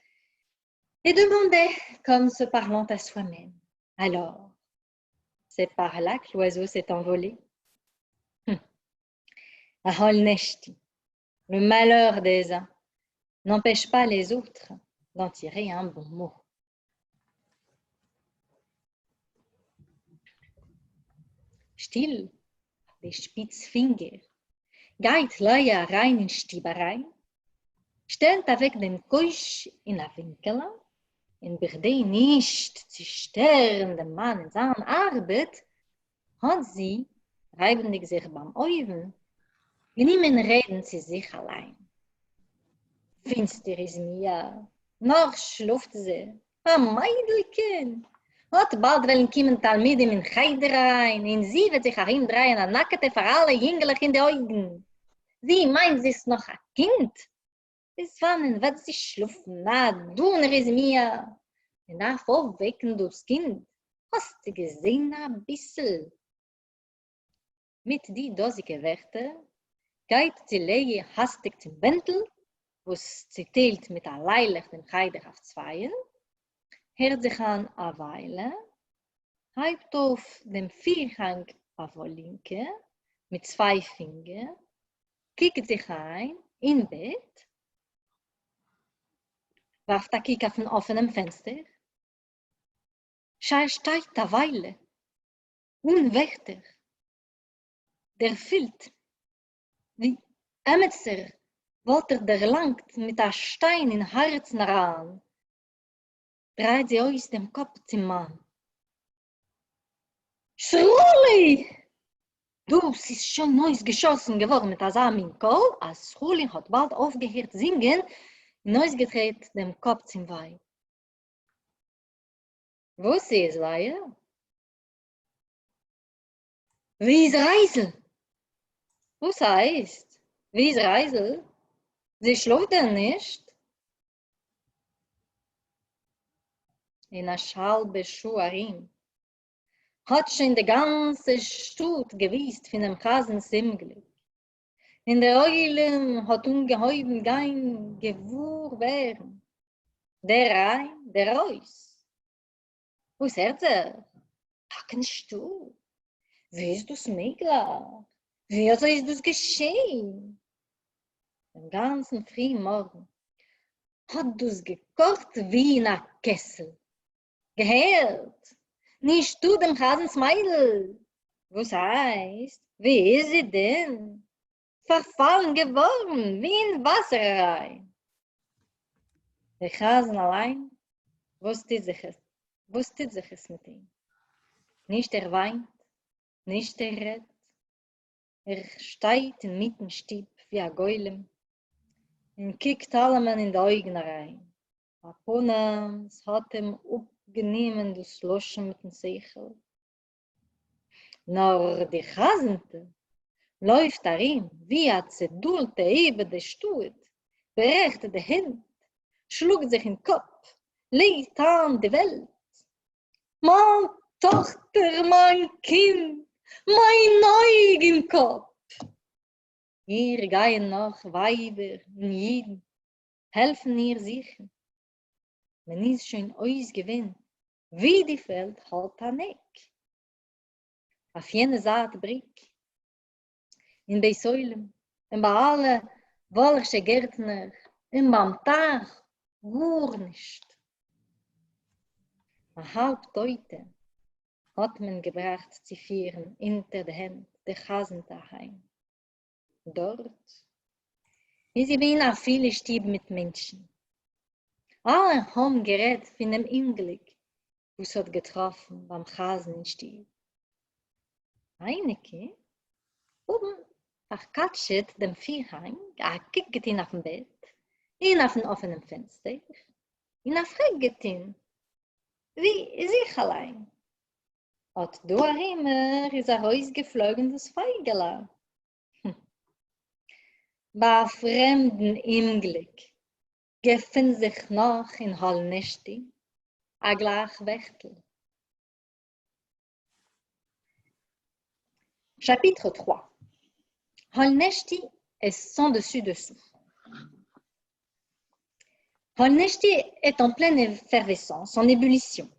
et demandaient, comme se parlant à soi-même, « Alors, c'est par là que l'oiseau s'est envolé ?» Ahol neshti, le malheur des uns n'empêche pas les autres d'en tirer un bon mot. Still, der Spitzfinger, geht Leia rein in Stieberei, stellt avec dem Keusch in a Winkel, in Berdei nicht zu stören dem Mann in seiner Arbeit, hat sie, reibendig sich beim Oven, geniemen reden zu sich allein. Finster ist mir, noch schluft sie, a Meidelchen, hat bald wollen kommen Talmidim in Cheder rein, und sie wird sich herindrehen, a nackete für alle Jüngerlich in die Augen. Sie meint, sie ist noch ein Kind. Bis wann wird sie schlufen? Na, du, Neresmia. Und darf aufwecken, das Kind. Hast du gesehen, ein bisschen? Mit die dosige Werte geht die Leie hastig zum Bäntel, wo es zählt mit der Leilich dem Heider auf Zweien, hört sich an eine Weile, hebt auf dem Vierhang auf der Linke mit 2 Fingern, kickt sich ein in Bett, warft der Kick auf ein offenem Fenster, steigt eine Weile, unwächter, der fühlt, wie Emetzer wollte der langt mit der Stein in Herzen ran, dreht sie aus dem Kopf zum Mann. Schruli! Du, es ist schon neues geschossen geworden mit Asaminko, als Schruli hat bald aufgehört singen, neues gedreht dem Kopf zum Weib. Wo sie es, Leia? Wie ist Reisel? Was heißt? Wie ist Reisel? Sie schläft denn nicht? In a halbe Schuarin hat schon die ganze Stut gewiest von dem Chasens Imglück. In der Eulen hat ungeheuben kein Gewur werden. Der rein, der raus. Was hört Packst du? Wie ist das möglich? Wie ist das geschehen? Den ganzen frühen Morgen hat das gekocht wie in a Kessel. Gehört, nicht du dem Chasens Meidl. Was heißt, wie ist sie denn? Verfallen geworden, wie in Wasser rein. Der Chasen allein, was tut sich es mit ihm? Nicht weint, nicht redet. Steht in Mittenstieb wie ein Golem. und kijkt allemaal in de Augen rein. Apona, es hat ihm aufgenommen, das Loschen mit dem Seichel. Nur die Chasente läuft darin, wie ein Zedulte über die Stuhl, berechte die Hände, schlug sich in den Kopf, legt an die Welt. Mein Tochter, mein Kind, mein Neug im Kopf. Ihr gehen noch Weiber und Jiden, helfen ihr sicher. Man ist schon ausgewinnt, wie die Welt halt an Eck. Auf jene Seite Brick, in bei Säulen, und bei allen Wollersche Gärtner, und beim Tag, gar nicht. Eine halbe Teute hat man gebracht zu führen, hinter der Hand, der Chasen daheim. Dort ist wie auch viele Stieb mit Menschen. Alle haben gerät von dem Unglück, was hat getroffen beim Chasen in Stieb. Einige oben verkatscht dem Vierhang, kickt ihn auf dem Bett, ihn auf dem offenen Fenster, ihn fragt ihn, wie sich allein. Und da immer ist rausgeflogen das Feigele. Bei fremden Unglück geffen sich noch in Holnesti a gleich Wächtel. Chapitre 3. Holnesti est sans dessus-dessous. Holnesti est en pleine effervescence, en ébullition.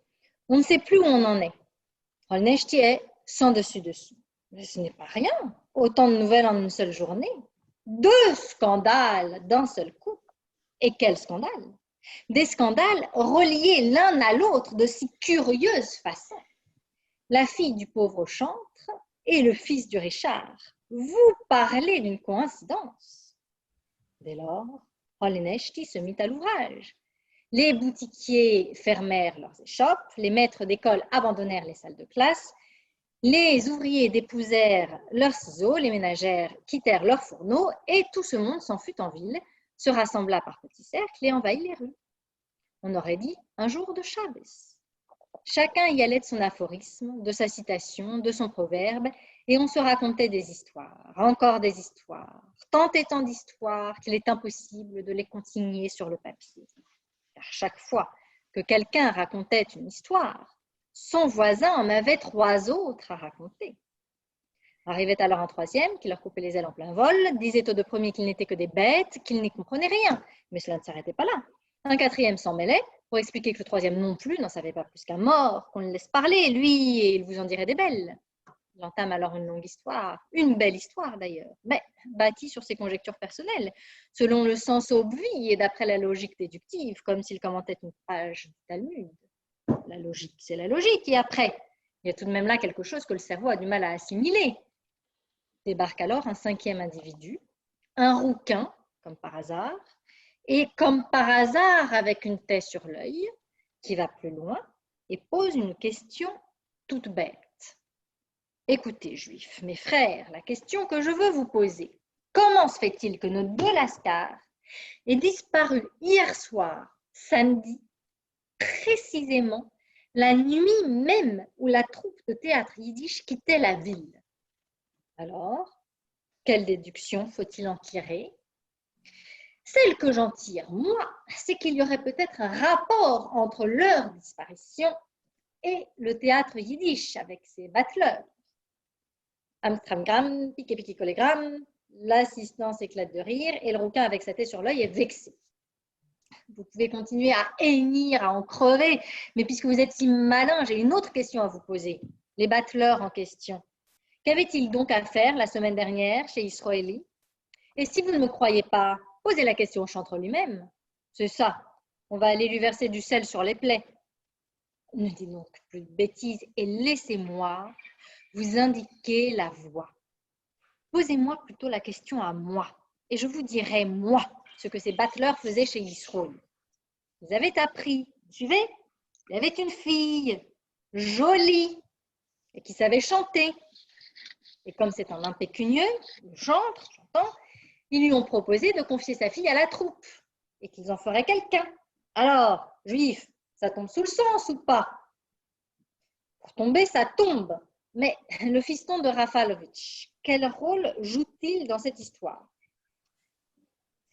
On ne sait plus où on en est. Holnesti est sans dessus-dessous. Mais ce n'est pas rien. Autant de nouvelles en une seule journée. 2 scandales d'un seul coup. Et quel scandale! Des scandales reliés l'un à l'autre de si curieuses façons. La fille du pauvre chantre et le fils du Richard. Vous parlez d'une coïncidence. Dès lors, Holnesti se mit à l'ouvrage. Les boutiquiers fermèrent leurs échoppes, les maîtres d'école abandonnèrent les salles de classe, les ouvriers déposèrent leurs ciseaux, les ménagères quittèrent leurs fourneaux et tout ce monde s'en fut en ville, se rassembla par petits cercles et envahit les rues. On aurait dit un jour de Shabbos. Chacun y allait de son aphorisme, de sa citation, de son proverbe, et on se racontait des histoires, encore des histoires, tant et tant d'histoires qu'il est impossible de les consigner sur le papier. Car chaque fois que quelqu'un racontait une histoire, son voisin en avait 3 autres à raconter. Arrivait alors un troisième qui leur coupait les ailes en plein vol, disait aux 2 premiers qu'ils n'étaient que des bêtes, qu'ils n'y comprenaient rien, mais cela ne s'arrêtait pas là. Un 4e s'en mêlait pour expliquer que le 3e non plus n'en savait pas plus qu'un mort, qu'on le laisse parler, lui, et il vous en dirait des belles. Il entame alors une longue histoire, une belle histoire d'ailleurs, mais bâtie sur ses conjectures personnelles, selon le sens obvi et d'après la logique déductive, comme s'il commentait une page du Talmud. La logique, c'est la logique, et après, il y a tout de même là quelque chose que le cerveau a du mal à assimiler. Débarque alors un 5e individu, un rouquin, comme par hasard, et comme par hasard avec une taie sur l'œil, qui va plus loin et pose une question toute bête. Écoutez, Juifs, mes frères, la question que je veux vous poser, comment se fait-il que notre 2 lascars ait disparu hier soir, samedi, précisément la nuit même où la troupe de théâtre yiddish quittait la ville? Alors, quelle déduction faut-il en tirer? Celle que j'en tire, moi, c'est qu'il y aurait peut-être un rapport entre leur disparition et le théâtre yiddish avec ses battleurs. Amstramgram, piqué-piqué-collégramme, l'assistance éclate de rire et le rouquin avec sa tête sur l'œil est vexé. Vous pouvez continuer à hennir, à en crever, mais puisque vous êtes si malin, j'ai une autre question à vous poser. Les battleurs en question, qu'avaient-ils donc à faire la semaine dernière chez Israéli? Et si vous ne me croyez pas, posez la question au chantre lui-même. C'est ça, on va aller lui verser du sel sur les plaies. Ne dites donc plus de bêtises et laissez-moi vous indiquer la voie. Posez-moi plutôt la question à moi et je vous dirai, moi, ce que ces battleurs faisaient chez Israël. Ils avaient appris, vous suivez? Il y avait une fille jolie et qui savait chanter. Et comme c'est un impécunieux, le chantre, j'entends, Ils lui ont proposé de confier sa fille à la troupe et qu'ils en feraient quelqu'un. Alors, juif, ça tombe sous le sens ou pas? Pour tomber, ça tombe. Mais le fiston de Rafalovic, quel rôle joue-t-il dans cette histoire?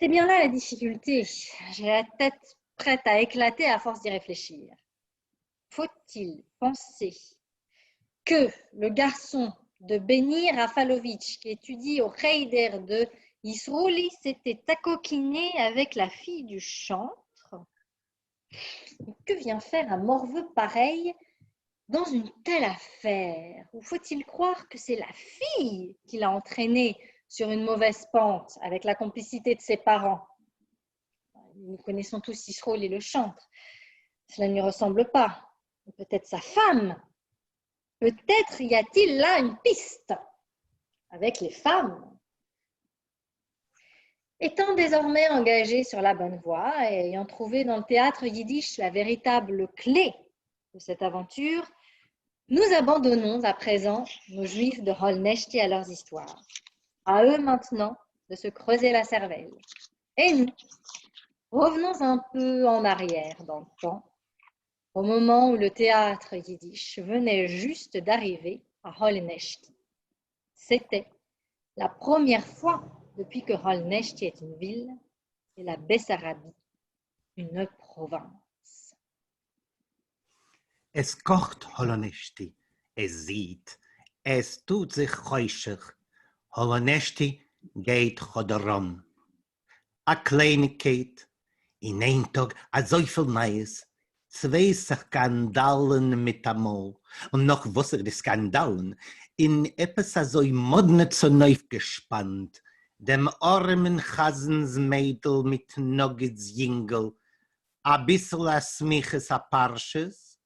C'est bien là la difficulté. J'ai la tête prête à éclater à force d'y réfléchir. Faut-il penser que le garçon de Benny Rafalovic, qui étudie au Heider de Isrouli, s'était accoquiné avec la fille du chantre? Que vient faire un morveux pareil dans une telle affaire? Ou faut-il croire que c'est la fille qui l'a entraîné sur une mauvaise pente avec la complicité de ses parents? Nous connaissons tous Isrouli et le chantre. Cela ne lui ressemble pas. Peut-être sa femme. Peut-être y a-t-il là une piste avec les femmes. Étant désormais engagé sur la bonne voie et ayant trouvé dans le théâtre yiddish la véritable clé de cette aventure, nous abandonnons à présent nos juifs de Holneshti à leurs histoires. À eux maintenant de se creuser la cervelle. Et nous, revenons un peu en arrière dans le temps, au moment où le théâtre yiddish venait juste d'arriver à Holneshti. C'était la première fois depuis que Holneshti est une ville et la Bessarabie une province. Es kocht Holneshti, es sieht, es tut sich heuschig. Holneshti geht choderom. A Kleinigkeit, in ein Tag a so viel Neues, 2 Skandalen mit amol, und noch wusser die Skandalen, in etwas so modne zu neuf gespannt, dem armen Chasensmädel mit Nuggets Jingel, a bissl a Smiches a Parsches,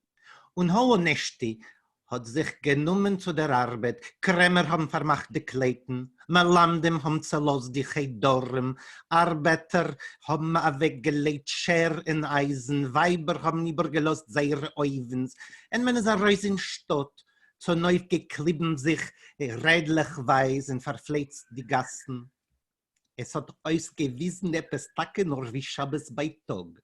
und Holneshti hat sich genommen zu der Arbeit, Krämer haben vermachte Kleiten, Malandem haben zerlost die Cheidorem, Arbeiter haben weggelegt Scher in Eisen, Weiber haben übergelost seine Oivens, und wenn es ein Reis in Stott, so neu geklieben sich redlich weiß und verfletzt die Gassen. Es hat ausgewiesen, etwas Tage nur wie Schabbes bei Tag.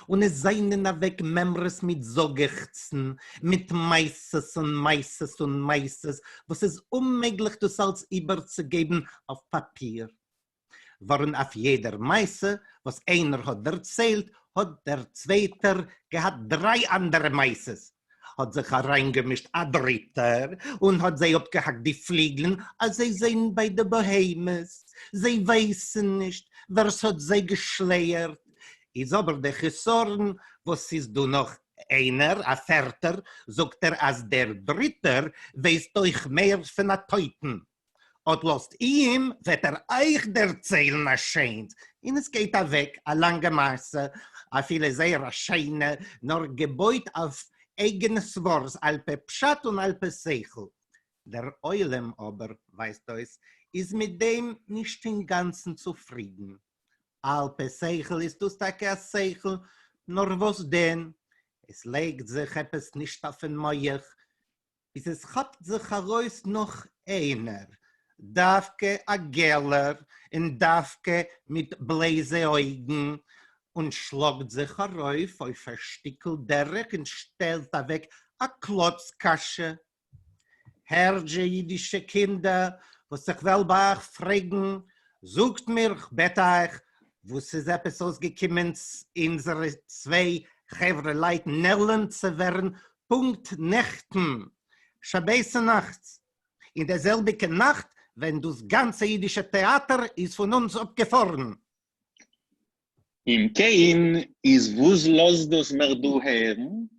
Und es seien weg Memres mit Sogechzen, mit Meises und Meises und Meises, was es unmöglich das als überzugeben auf Papier. Waren auf jeder Meise, was einer hat erzählt, hat der Zweiter gehabt 3 andere Meises. Hat sich hereingemischt ein Dritter und hat sie abgehackt die Fliegeln, als sie sehen bei der Behemoth. Sie wissen nicht, wer hat sie geschleiert. Ist aber der Gesorgen, was ist du noch einer, ein Vierter, sagt als der Dritter, weißt euch mehr von der Teuten. Und lasst ihm, wird euch erzählen, erscheint. Und es geht weg, a lange Masse, a viele sehr scheine, nur gebeut auf eigenes Wort, alpe Pschat und alpe Seichel. Der Eulem aber, weißt du es, ist mit dem nicht im Ganzen zufrieden. Alpe Seichel ist das Tage Seichel, nur was denn? Es legt sich etwas nicht auf den Meuch, bis es hat sich heraus noch einer, Davke a Geller, und Davke mit bläse Augen, und schlagt sich herauf auf ein Stückel Derek und stellt weg a Klotzkasche. Herrje jüdische Kinder, was sich welbach fragen, sucht mir, bitte euch, wo es ist etwas ausgekommen, unsere 2 Chevre-Leit Nellen zu werden, Punkt Nächten, Schabbese nachts. In derselbe Nacht, wenn das ganze jüdische Theater ist von uns abgefahren. Im Kein ist wus los das mer du hören?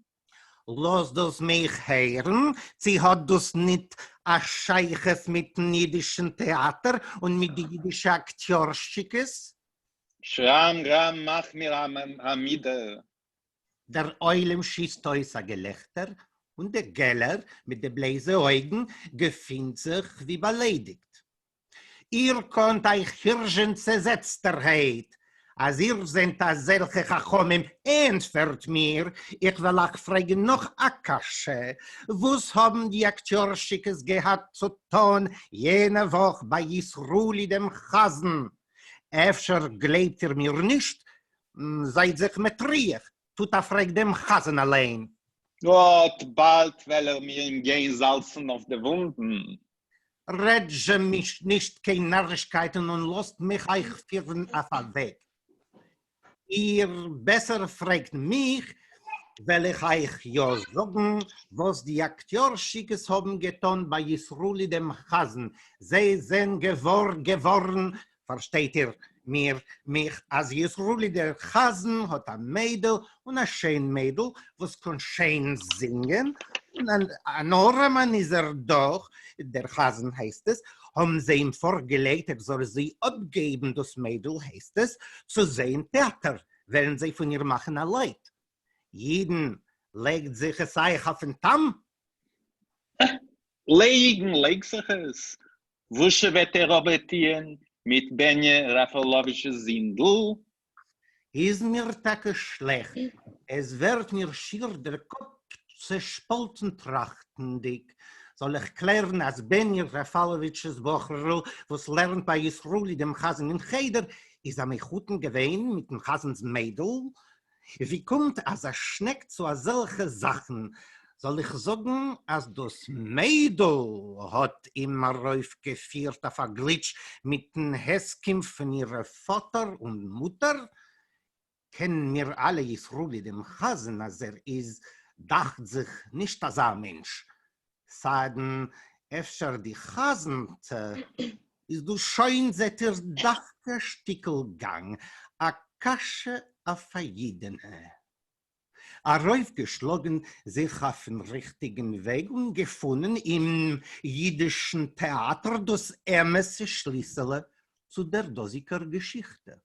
Los das mich hören, sie hat das nicht a Scheiches mit dem jüdischen Theater und mit den jüdischen Akteurstückes. Schram, gram, mach mir amide. Der Eulem schießt aus a Gelächter und der Geller mit den bläse Augen gefindt sich wie beleidigt. Ihr konnt euch hirschen Zersetzterheit, als ihr seid als solche Chachomim entfert mir, ich will auch fragen noch a Kasche, was haben die Akteurstückes gehabt zu tun jene Woche bei Yisruli dem Chasen? Efter gleibt mir nicht, seid sich mit Riech, tut fragt dem Chasen allein. Gott, bald will mir im Gehen salzen auf die Wunden. Redge mich nicht kein Narrigkeiten und lasst mich euch führen auf den Weg. Ihr besser fragt mich, will ich euch ja sagen, was die Akteurschickes haben getan bei Yisruli dem Chasen. Sie sind geworden, versteht ihr mich, als Yisruli der Chasen hat ein Mädel und ein schön Mädel, was kann schön singen. Und ein Ohrmann ist doch, der Chasen heißt es, haben sie ihm vorgelegt, er soll sie abgeben, das Mädel heißt es, zu sehen Theater, wollen sie von ihr machen ein Leid. Jeden legt sich es euch auf den Tamm. Legt sich es. Wusche wird robetieren mit Benje Rafalowitsches Sindel. Ist mir tacke schlecht. Es wird mir schier der Kopf zerspalten trachtendig. Soll ich klären, als Benje Rafalowitsches Bocherl, was lernt bei Yisruli dem Chasen in Cheder, ist am guten gewesen mit dem Chasens Mädel? Wie kommt, als schneckt zu solche Sachen? Soll ich sagen, als das Mädel hat immer raufgeführt auf ein Glitsch mit den Heskim von ihrer Vater und Mutter? Kennen wir alle Yisruli dem Chasen, als ist, dacht sich nicht als ein Mensch. Sagen, öfter die Chasen, ist du schon seit der Dachgestickelgang, a Kasche auf jeden. Raufgeschlagen sich auf den richtigen Weg und gefunden im jüdischen Theater das ämesse Schlüssel zu der Dosiker Geschichte.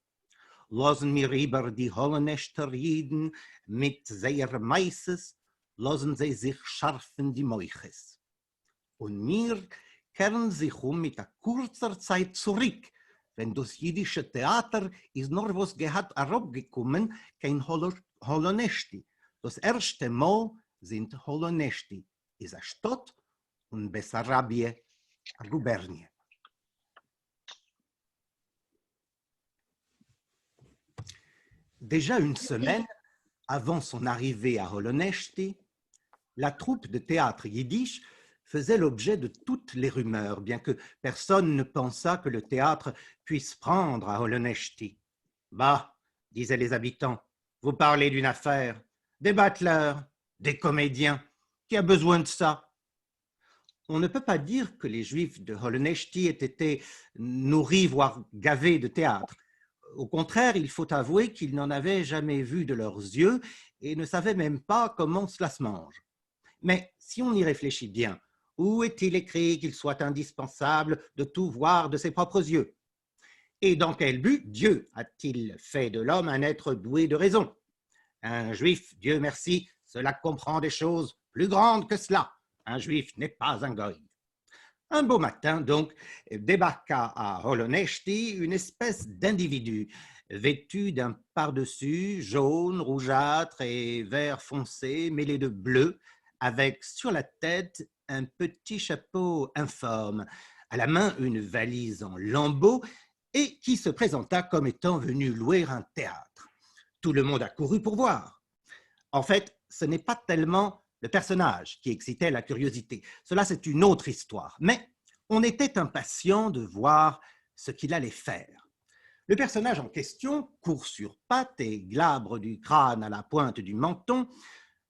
Lassen wir über die Holländer Jiden mit sehr Meises, lassen sie sich scharfen die Meuches. Und mir kehren sich mit einer kurzer Zeit zurück, wenn das jüdische Theater ist nur was gehat herabgekommen, kein Holonesti. Das erste Mal sind Holonesti, ist eine Stadt und Bessarabie, eine Gubernie. Déjà une semaine avant son arrivée à Holonesti, la troupe de théâtre yiddish faisait l'objet de toutes les rumeurs, bien que personne ne pensât que le théâtre puisse prendre à Holonesti. Bah, disaient les habitants, vous parlez d'une affaire, des battleurs, des comédiens, qui a besoin de ça? On ne peut pas dire que les Juifs de Holonesti aient été nourris, voire gavés de théâtre. Au contraire, il faut avouer qu'ils n'en avaient jamais vu de leurs yeux et ne savaient même pas comment cela se mange. Mais si on y réfléchit bien, où est-il écrit qu'il soit indispensable de tout voir de ses propres yeux? Et dans quel but Dieu a-t-il fait de l'homme un être doué de raison? Un juif, Dieu merci, cela comprend des choses plus grandes que cela. Un juif n'est pas un goy. Un beau matin, donc, débarqua à Holonesti une espèce d'individu vêtu d'un pardessus jaune, rougeâtre et vert foncé mêlé de bleu, avec sur la tête un petit chapeau informe, à la main une valise en lambeaux et qui se présenta comme étant venu louer un théâtre. Tout le monde accourut pour voir. En fait, ce n'est pas tellement le personnage qui excitait la curiosité. Cela, c'est une autre histoire. Mais on était impatient de voir ce qu'il allait faire. Le personnage en question, court sur pattes et glabre du crâne à la pointe du menton,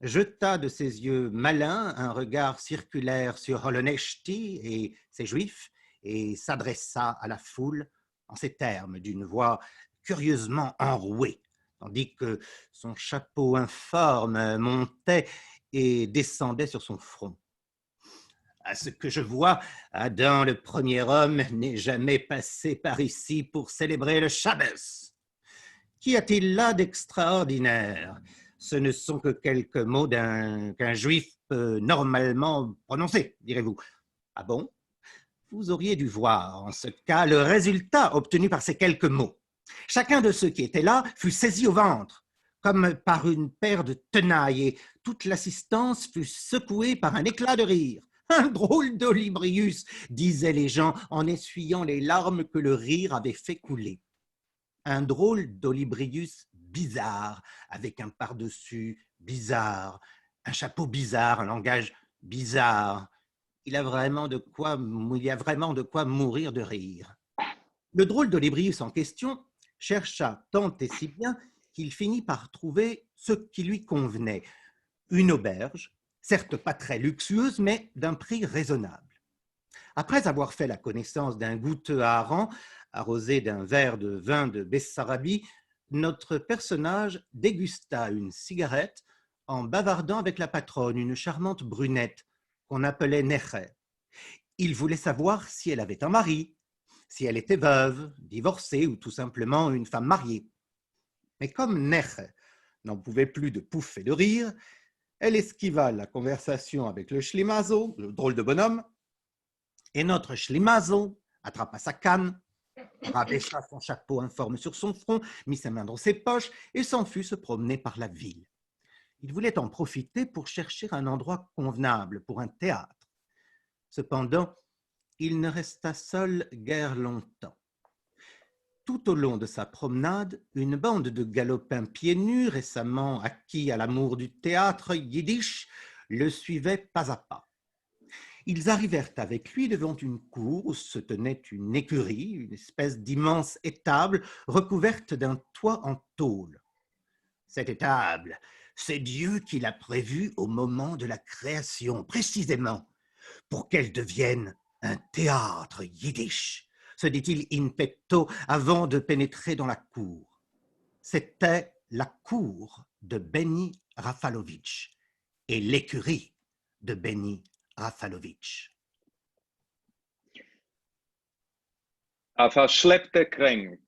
jeta de ses yeux malins un regard circulaire sur Holonesti et ses Juifs et s'adressa à la foule en ces termes d'une voix curieusement enrouée, tandis que son chapeau informe montait et descendait sur son front. À ce que je vois, Adam, le premier homme, n'est jamais passé par ici pour célébrer le Shabbos. Qu'y a-t-il là d'extraordinaire? Ce ne sont que quelques mots qu'un juif peut normalement prononcer, direz-vous. Ah bon? Vous auriez dû voir, en ce cas, le résultat obtenu par ces quelques mots. Chacun de ceux qui étaient là fut saisi au ventre, comme par une paire de tenailles, et toute l'assistance fut secouée par un éclat de rire. Un drôle d'Olibrius, disaient les gens en essuyant les larmes que le rire avait fait couler. un drôle d'Olibrius bizarre, avec un par-dessus bizarre, un chapeau bizarre, un langage bizarre. Il y a vraiment de quoi mourir de rire. Le drôle d'Olibrius en question chercha tant et si bien qu'il finit par trouver ce qui lui convenait. Une auberge, certes pas très luxueuse, mais d'un prix raisonnable. Après avoir fait la connaissance d'un goutteux hareng arrosé d'un verre de vin de Bessarabie, notre personnage dégusta une cigarette en bavardant avec la patronne, une charmante brunette qu'on appelait Neche. Il voulait savoir si elle avait un mari, si elle était veuve, divorcée ou tout simplement une femme mariée. Mais comme Neche n'en pouvait plus de pouf et de rire, elle esquiva la conversation avec le Schlimazo, le drôle de bonhomme, et notre Schlimazo attrapa sa canne, rabaissa son chapeau informe sur son front, mit sa main dans ses poches et s'en fut se promener par la ville. Il voulait en profiter pour chercher un endroit convenable pour un théâtre. Cependant, il ne resta seul guère longtemps. Tout au long de sa promenade, une bande de galopins pieds nus, récemment acquis à l'amour du théâtre yiddish, le suivait pas à pas. Ils arrivèrent avec lui devant une cour où se tenait une écurie, une espèce d'immense étable recouverte d'un toit en tôle. Cette étable, c'est Dieu qui l'a prévue au moment de la création, précisément, pour qu'elle devienne un théâtre yiddish, se dit-il in petto avant de pénétrer dans la cour. C'était la cour de Beni Rafalovitch et l'écurie de Beni Rafalovitch. Ein verschleppter Krank.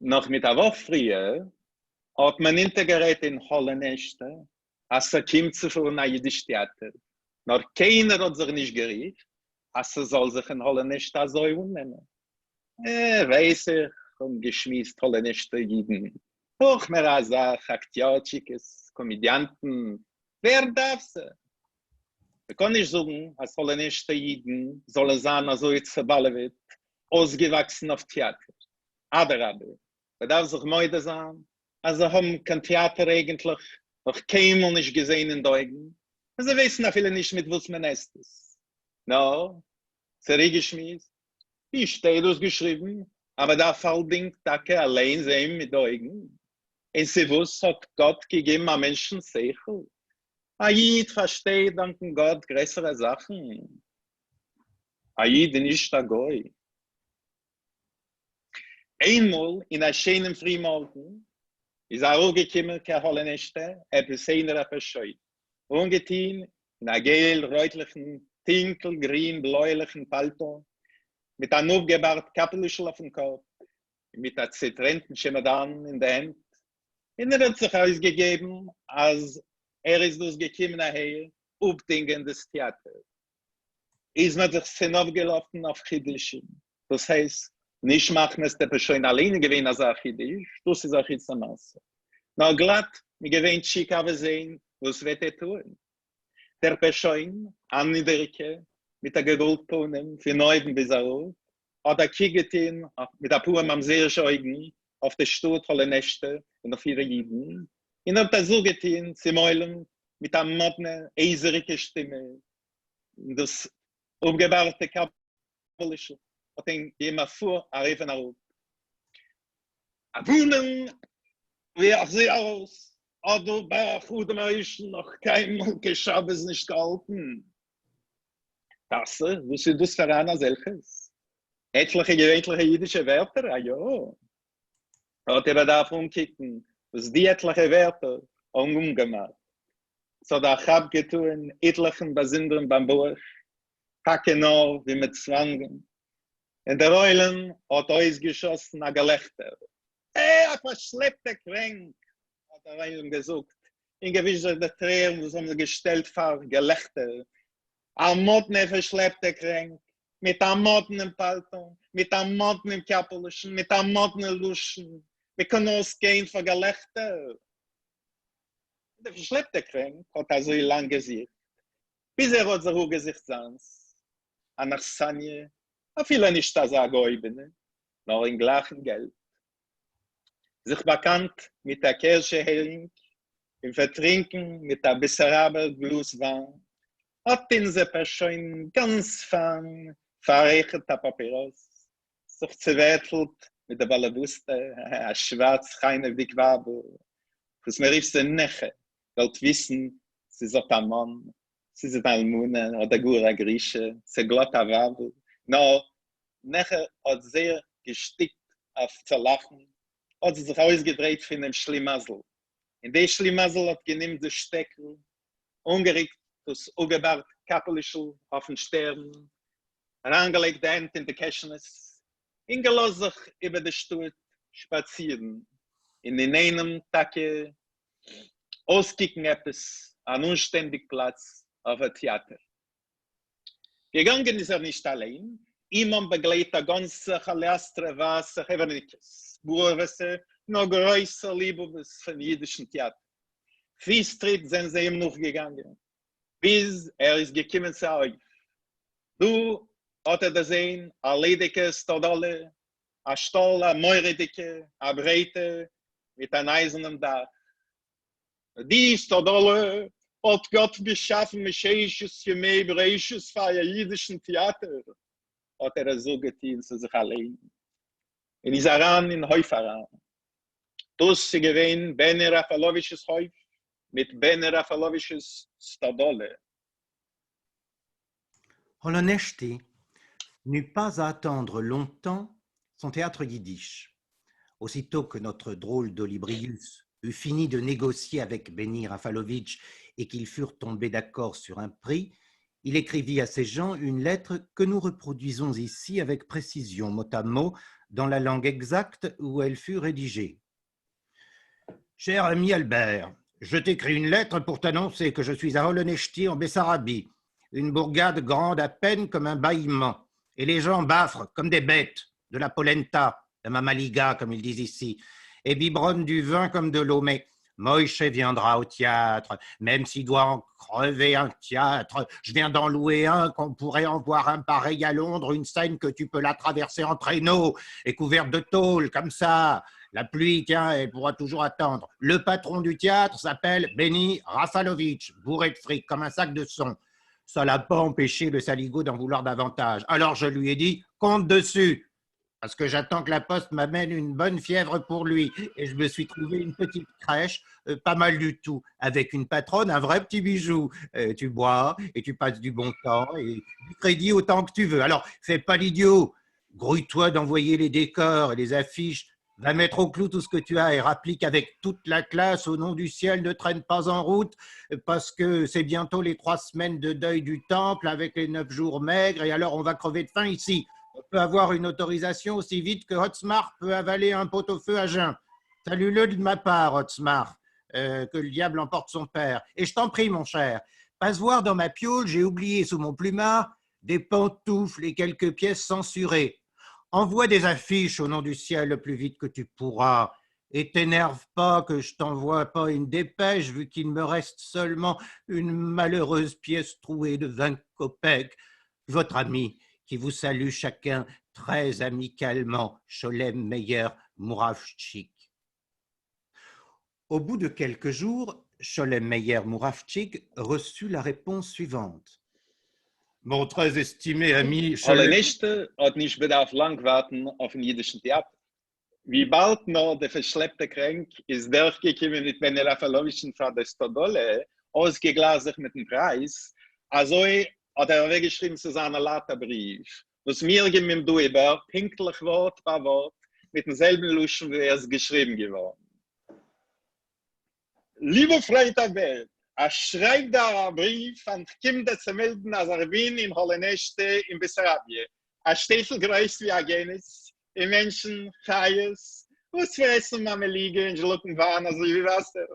Noch mit der Woche früher hat man integriert in Holländische, als kommt zu für ein jüdisches Theater. Noch keiner hat sich nicht gerief, als soll sich ein Holländisch da so umnehmen. Weiß ich, geschmiest holländische Jiden. Hoch mehr als Aktjatschikes, Komödianten. Wer darf sie? Wir können nicht sagen, als holländische Jiden sollen sein, also jetzt verballen ausgewachsen auf Theater. Aber, wir darf sich müde sein, also haben kein Theater eigentlich noch keinmal nicht gesehen in Deutschen. Also wissen auch viele nicht, mit was man ist. No, zurückgeschmissen. Wie steht das geschrieben? Aber da fällt Ding, Tacke allein sehen mit Augen. Und sie wusste, hat Gott gegeben am Menschen Seichel. Jid versteht danken Gott größere Sachen. Jid nicht der Goy. Einmal in einer schönen Frühmorgen ist auch gekommen, kein Holländischer, etwas einer etwas scheu. Ungetein in einer gel-räutlichen, tinkel, grün, bläulichen Palto, mit einem aufgebahrten Kappelschel auf dem Kopf, mit einem zertrennten Chemodan in der Hand. Und hat sich ausgegeben, als ist durchgekommen nachher, aufdingen des Theaters. Ist mit sich Sinn aufgelaufen auf Chiddischen. Das heißt, nicht machen es der Person alleine gewesen als Chiddisch, das ist auch jetzt eine Masse. Na glatt, wir gewinnt schick aber sehen, was wird tun. Der Person, an Niederike, mit der Gegoldtonen, für Neuden bis auf, hat kiegt ihn mit der pure mamserischen Augen auf der Stuttvolle Nächte und auf ihre Jiden. Und hat so getan, sie meulen mit einer modne, eiserige Stimme. Das umgebahrte Kappelschel hat ihn immer vor, riefen auf. Wohnen, wie auch sie aus, Adelbach, Udemarisch, noch keinmal geschah es nicht gehalten. Das, was ist das für einer solches? Etliche gewöhnliche jüdische Wörter, ja. Hat er davon kicken, was die etliche Wörter umgemacht. So da hab getun, etlichen Basindern beim Burg, Tacke noch, wie mit Zwangen. In der Eulen hat ausgeschossen ein Gelächter. Verschleppte Krank, hat er Eulen gesucht. In gewisser der Tränen, was haben sie gestellt vor Gelächter. Am Motten verschleppte Krank, mit am Motten im Palton, mit am Motten im Kappelischen, mit am Motten im Luschen. Wir können ausgehen vor Gelächter. Der verschleppte Krank hat er so lang gesiegt. Bis hat sich auch Gesicht sonst. An Achsanie, viele nicht das Gäubene, noch in gleichen Geld. Sich bekannt mit der Kirschehering, im Vertrinken mit der miserabel Bluswein, hat in sie schon ganz fein verreichert der Papyrus, sich zerwettelt mit der Ballabuste, ein schwarz reine Wigwabel, was mir rief sie Neche, wollt wissen, sie ist ein Mann, sie ist ein Almune oder Gura Grieche, sie glatt ein Wabel. No, Neche hat sehr gestickt auf zu lachen, hat sie sich ausgedreht von dem Schlimassel. In dem Schlimassel hat genimmt die Stecker, ungerickt das Ugebart Kappelischl auf den Stern, herangelegt die Hand in die Käschnis, hingelost sich über die Stuhl spazieren, in einem Tage auskicken etwas an unständig Platz auf ein Theater. Gegangen ist nicht allein, ihm begleitet eine ganze Chalastre Wasser, Hevernikes, Burwässer, noch größer Liebe von jüdischen Theater. Fiestritt sind sie ihm noch gegangen, bis ist gekommen zu euch. Du hat gesehen, a ledige Stodole, a Stoll, a Meuredicke, a Breite, mit einem eisernen Dach. Die Stodole hat Gott geschaffen, Mischeisches, Jemei, Breisches, für ein jüdischen Theater, hat so getan zu sich allein. In Isaran, in Heufaran. Das sie gewähnt, Bene Rafalowisches Häuf, mit Bene Rafalowisches Stodole. Holoneshti n'eut pas à attendre longtemps son théâtre yiddish. Aussitôt que notre drôle d'Olibrius eut fini de négocier avec Beni Rafalovitch et qu'ils furent tombés d'accord sur un prix, il écrivit à ses gens une lettre que nous reproduisons ici avec précision, mot à mot, dans la langue exacte où elle fut rédigée. Cher ami Albert, je t'écris une lettre pour t'annoncer que je suis à Holoneshti en Bessarabie, une bourgade grande à peine comme un bâillement, et les gens baffrent comme des bêtes, de la polenta, de ma maliga, comme ils disent ici, et biberonnent du vin comme de l'eau, mais Moïse viendra au théâtre, même s'il doit en crever un théâtre. Je viens d'en louer un, qu'on pourrait en voir un pareil à Londres, une scène que tu peux la traverser en traîneau et couverte de tôle, comme ça. La pluie, tiens, elle pourra toujours attendre. Le patron du théâtre s'appelle Beni Rafalovitch, bourré de fric, comme un sac de son. Ça l'a pas empêché le saligo d'en vouloir davantage. Alors je lui ai dit, compte dessus, parce que j'attends que la poste m'amène une bonne fièvre pour lui. Et je me suis trouvé une petite crèche, pas mal du tout, avec une patronne, un vrai petit bijou. Tu bois et tu passes du bon temps et du crédit autant que tu veux. Alors, fais pas l'idiot. Grouille-toi d'envoyer les décors et les affiches. Va mettre au clou tout ce que tu as et rappelle qu'avec toute la classe, au nom du ciel, ne traîne pas en route parce que c'est bientôt les 3 semaines de deuil du temple avec les 9 jours maigres et alors on va crever de faim ici. On peut avoir une autorisation aussi vite que Hotmar peut avaler un pot-au-feu à jeun. Salue-le de ma part, Hotmar, que le diable emporte son père. Et je t'en prie, mon cher, passe voir dans ma piole, j'ai oublié sous mon plumard des pantoufles et quelques pièces censurées. Envoie des affiches au nom du ciel le plus vite que tu pourras. Et t'énerve pas que je t'envoie pas une dépêche vu qu'il me reste seulement une malheureuse pièce trouée de 20 kopecks. Votre ami qui vous salue chacun très amicalement, Sholem Meyer Mouravchik. Au bout de quelques jours, Sholem Meyer Mouravchik reçut la réponse suivante. Mon très estimé ami Holoneshte hat nicht bedarf lang warten auf ein jüdischen Theater. Wie bald noch der verschleppte Kränk ist durchgekommen mit Bene Rafalovitchen von der Stodole, ausgeglasert mit dem Preis, also hat weggeschrieben zu seinem Laterbrief, was mir geben ihm du über, pinklich Wort bei Wort, mit demselben Luschen, wie es geschrieben geworden. Liebe Freund der Welt, schreibt da ein Brief an Kinder zu melden, als bin in Holoneshte in Bessarabie. Ein Städtel größt wie ein Genis, die Menschen, Chayes, was fressen Mamelige und schlucken Waren, also wie Wasser.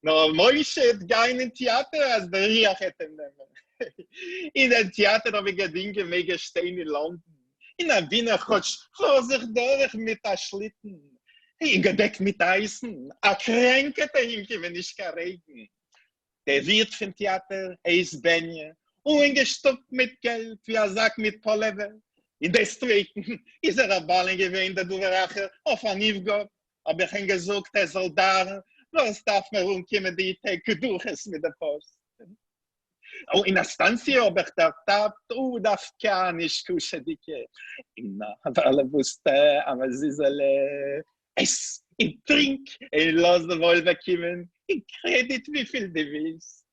No, Moishe hat kein Theater, als der Riach hätte nehmen. In dem Theater habe ich Dinge mega stehen in London. In der Wiener Kotsch, fuhr sich durch mit der Schlitten. Gedeckt mit Eisen, a Kränke dahinter, wenn ich kann reden. Der Wirt vom Theater, ist Benje, ungestopft mit Geld, wie Sack mit Pollewe. In der Streiten ist ein Ballen gewesen, der Duveracher, auf ein Nivgott. Aber ich habe gesagt, soll da, was darf man umkommen, die Tage durch es mit der Post. Auch in der Stanzie habe ich gedacht, darfst ja nicht kuschen, dicke. Aber alle wussten, aber sie sollen es, ich trink, ich lasse den Wohl bekommen, ich kredit, wie viel du willst.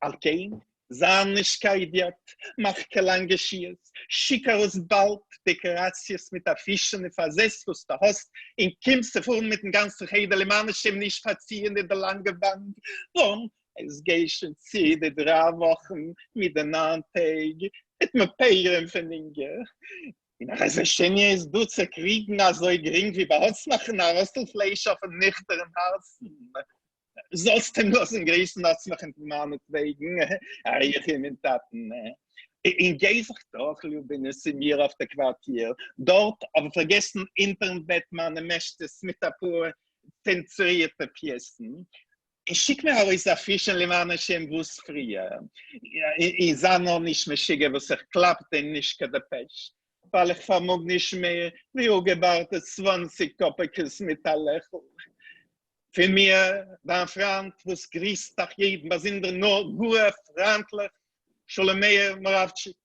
Alkein, Sahnischkeit, mach kein Geschirr, schicker aus bald Dekoratius mit der Fischen und Versetzt, was du hast, in Kimste fuhren mit dem ganzen Heidelemanischem nicht spazieren in der langen Wand. Warum? Es geht schon 10, 3 Wochen mit den 9 Tagen, mit mir Peiren verningen. In der Reserchenie ist du zu kriegen, so gering wie bei uns machen, ein Röstelfleisch auf einem nüchternen Herzen. Sollst du nur in Griechen das machen, meinetwegen, ich in den Taten. In Geisach doch, bin ich mir auf der Quartier. Dort, aber vergessen, Internet, meine Mächtes mit ein paar zensurierte Piessen. Ich schicke mir auch diese Fischenlimanische Bus früher. Ich sah noch nicht mehr schicken, was ich klappt, denn nicht der Pech. Weil ich vermog nicht mehr, wie ungebarte 20 Kopekes mit der Lächel. Für mir, der Freund, was grüßt nach jedem, was in der nur gut, freundlich, Sholem Moravchik.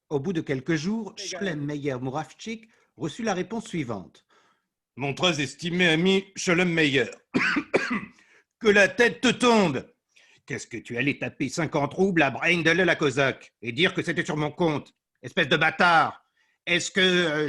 Au bout de quelques jours, Sholem Meyer Moravchik reçut la réponse suivante. Mon très estimé ami Sholem Meyer, que la tête te tombe. Qu'est-ce que tu allais taper 50 roubles à Braindele la Cosaque et dire que c'était sur mon compte? Espèce de bâtard. Est-ce que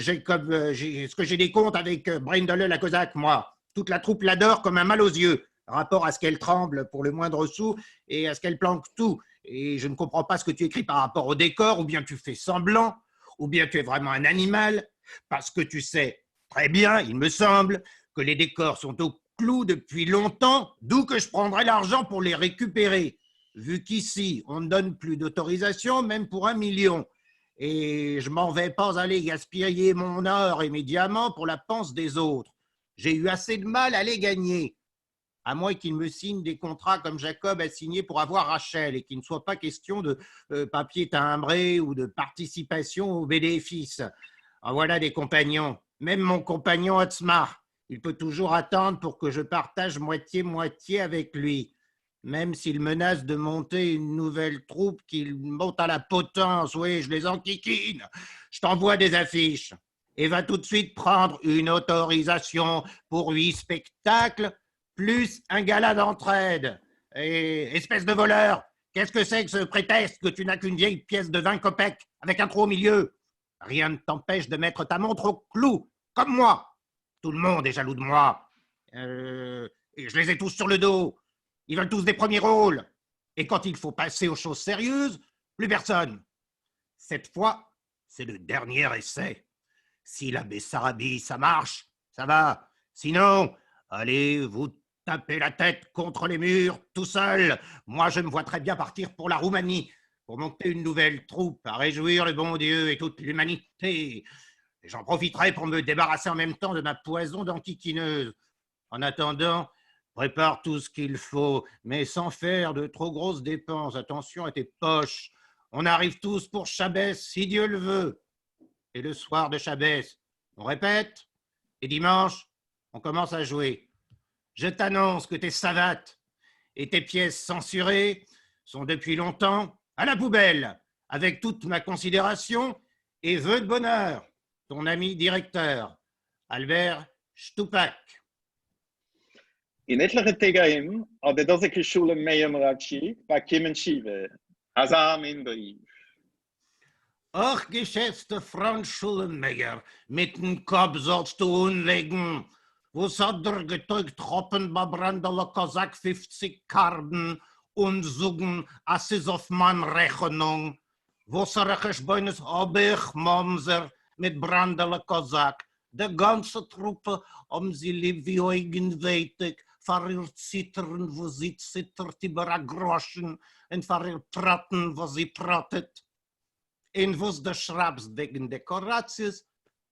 j'ai des comptes avec Braindele la Cosaque, moi? Toute la troupe l'adore comme un mal aux yeux, rapport à ce qu'elle tremble pour le moindre sou et à ce qu'elle planque tout. Et je ne comprends pas ce que tu écris par rapport au décor, ou bien tu fais semblant, ou bien tu es vraiment un animal, parce que tu sais très bien, il me semble, que les décors sont au clou depuis longtemps, d'où que je prendrai l'argent pour les récupérer, vu qu'ici, on ne donne plus d'autorisation, même pour 1 million. Et je m'en vais pas aller gaspiller mon or et mes diamants pour la panse des autres. J'ai eu assez de mal à les gagner, à moins qu'il me signe des contrats comme Jacob a signé pour avoir Rachel et qu'il ne soit pas question de papier timbré ou de participation aux bénéfices. En voilà des compagnons. Même mon compagnon Otzmar, il peut toujours attendre pour que je partage moitié-moitié avec lui, même s'il menace de monter une nouvelle troupe qu'il monte à la potence. Oui, je les enquiquine. Je t'envoie des affiches et va tout de suite prendre une autorisation pour 8 spectacles, plus un gala d'entraide. Et espèce de voleur, qu'est-ce que c'est que ce prétexte que tu n'as qu'une vieille pièce de 20 kopecks avec un trou au milieu? Rien ne t'empêche de mettre ta montre au clou, comme moi. Tout le monde est jaloux de moi. Et je les ai tous sur le dos. Ils veulent tous des premiers rôles. Et quand il faut passer aux choses sérieuses, plus personne. Cette fois, c'est le dernier essai. Si la Bessarabie, ça marche, ça va. Sinon, allez vous taper la tête contre les murs, tout seul. Moi, je me vois très bien partir pour la Roumanie, pour monter une nouvelle troupe, à réjouir le bon Dieu et toute l'humanité. Et j'en profiterai pour me débarrasser en même temps de ma poison d'enquiquineuse. En attendant, prépare tout ce qu'il faut, mais sans faire de trop grosses dépenses. Attention à tes poches. On arrive tous pour Chabès, si Dieu le veut. Et le soir de Chabès, on répète, et dimanche, on commence à jouer. Je t'annonce que tes savates et tes pièces censurées sont depuis longtemps à la poubelle, avec toute ma considération et vœux de bonheur. Ton ami directeur, Albert Stupak. In etliche Tage hat der dosige Schule Meyer Moravchik bei Kimmen Schive, Azam in Brief. Ach, geschätzte Franz Schulenmeyer, mit dem Kopf sollst du unlegen. Was hat der getäugt Hoppen bei Brandele Kosak 50 Karten und suchen, als es auf meine Rechnung. Was Rechensbeines hab ich, Momser, mit Brandele Kosak. Die ganze Truppe haben sie lieb wie eigenweitig, für ihr Zittern, wo sie zittert über a Groschen, und für ihr Praten, wo sie pratet. Und was du schreibst wegen Dekorations,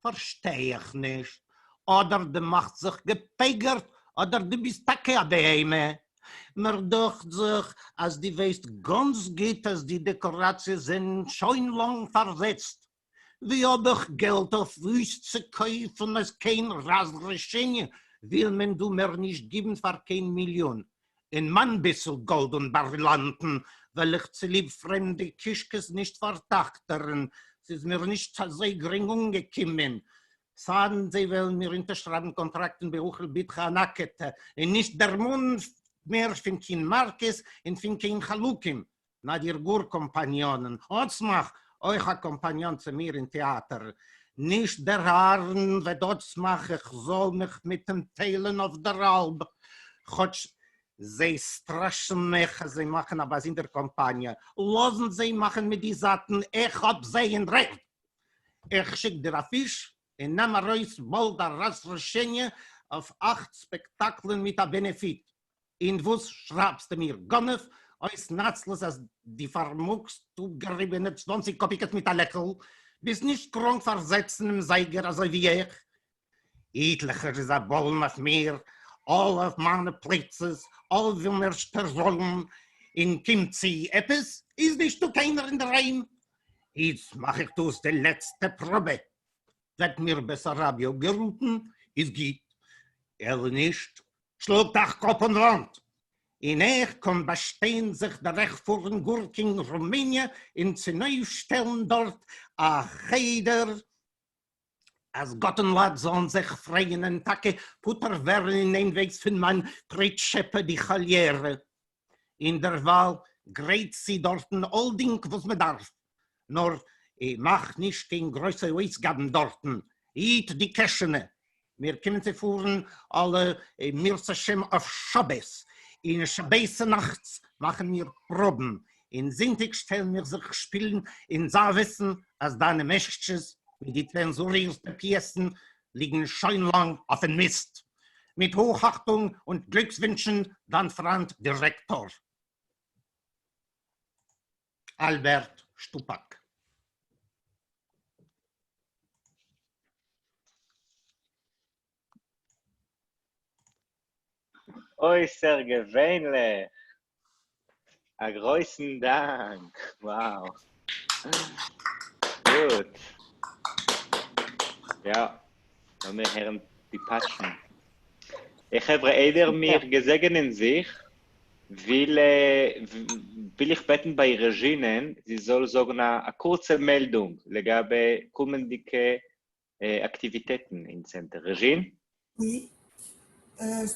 verstehe ich nicht. Oder du machst sich gepeigert, oder du bist Takeabeheime. Maar doch sich, als die weißt ganz geht, dass die Dekorationen sind schon lang versetzt. Wie hab ich Geld auf Wüst zu kaufen, als kein Rasreschenje, will man du mir nicht geben für kein Million. In man bissel Gold und Barlanten, weil ich zu lieb fremde Kischkes nicht verdachteren. Es ist mir nicht so gering umgekommen. Sagen sie, wollen mir unterschreiben Kontrakten bei Uchelbitcha Nakete, und nicht der Mund mehr von kein Markes und von kein Chalukim. Na, die Gurkompanionen, Otzmach, euch Kompagnon zu mir im Theater. Nicht der Haaren, wie Otzmach, ich soll mich mit dem Teilen auf der Alb. Chotsch, sie straschen mich, sie machen aber in der Kampagne. Losen sie machen mit die Satten, ich hab sie in Recht. Ich schick dir ein Fisch, und nehme raus bald ein Rasreschenje auf 8 Spektakeln mit einem Benefit. In was schreibst du mir? Gonnef, aus Natzlos, als die vermuckst du geriebene 20 Kopikes mit einem Lächeln, bis nicht krank versetzen im Seiger, also wie ich. Etlicher ist ein Bollen auf mir, all auf meine Plätze, all will mir sterollen, in Kimzi, etwas ist nicht du keiner in der Reim. Jetzt mach ich das die letzte Probe. Wird mir Bessarabio gerufen, es geht. Nicht, schlug Dach Kopf und Wand. In kann bestehen sich der Recht vor den Gurk in Rumänien in zu neu stellen dort a Cheder, als Gott und Lad sollen sich freien und Tage Putter werden in den Weg von man Tretscheppe die Chaliere. In der Wahl greift sie dort all Ding, was man darf. Nur, mach nicht den größeren Ausgaben dorten. Eat die Käschene. Wir können sie fuhren alle Mirzashem auf Schabbes. In Schabbes nachts machen wir Proben. In Sintig stellen wir sich spielen in Saarwissen, als deine Mäschches mit die zensurierten Piessen liegen schon lang auf den Mist. Mit Hochachtung und Glückswünschen dann Franz Direktor. Albert Stupak. Oi, sehr gewöhnlich. Ein großen Dank. Wow. Gut. Ja, wir hören die Patschen. Ich habe Eider mir gesegnet in sich, will ich beten bei Reginen, sie soll sagen eine kurze Meldung לגבי kommende Aktivitäten im Center. Regine? Oui.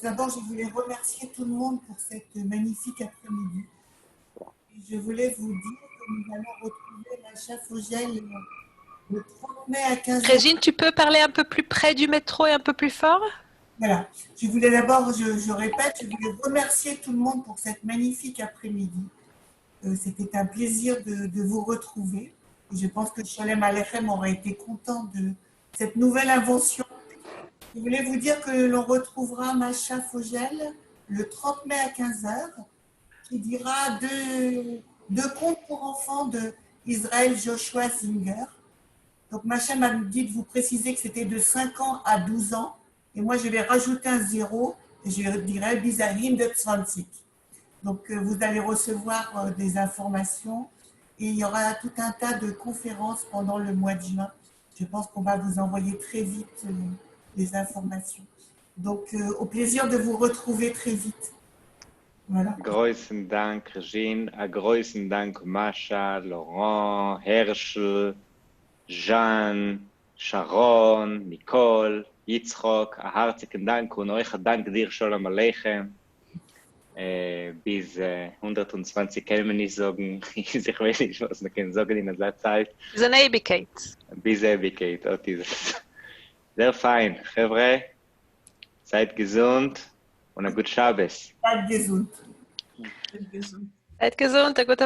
D'abord, je voulais remercier tout le monde pour cette magnifique après-midi. Je voulais vous dire que nous allons retrouver Macha Fogel le 30 mai à 15h. Régine, tu peux parler un peu plus près du métro et un peu plus fort? Voilà. Je voulais d'abord, je répète, je voulais remercier tout le monde pour cette magnifique après-midi. C'était un plaisir de vous retrouver. Et je pense que Sholem Aleichem aurait été content de cette nouvelle invention. Je voulais vous dire que l'on retrouvera Macha Fogel le 30 mai à 15h, qui dira deux contes pour enfants de Israël Joshua Singer. Donc Macha m'a dit de vous préciser que c'était de 5 ans à 12 ans, et moi je vais rajouter un 0, et je dirais Bizarrim de 36. Donc vous allez recevoir des informations, et il y aura tout un tas de conférences pendant le mois de juin. Je pense qu'on va vous envoyer très vite les informations. Donc, au plaisir de vous retrouver très vite. Voilà. Großen Dank, Regine. Großen Dank, Masha, Laurent, Herschel, Jean, Sharon, Nicole, Yitzchok. Herzlichen Dank und euch Dank dir, Sholem Aleichem. Bis 120 können wir nicht sagen. Ich weiß nicht, was wir können sagen in der Zeit. Bis eine Ewigkeit. Bis Ewigkeit, sehr fein. חבר'ה, seid gesund und ein gutes Shabbos. Seid gesund. Seid gesund, eine gute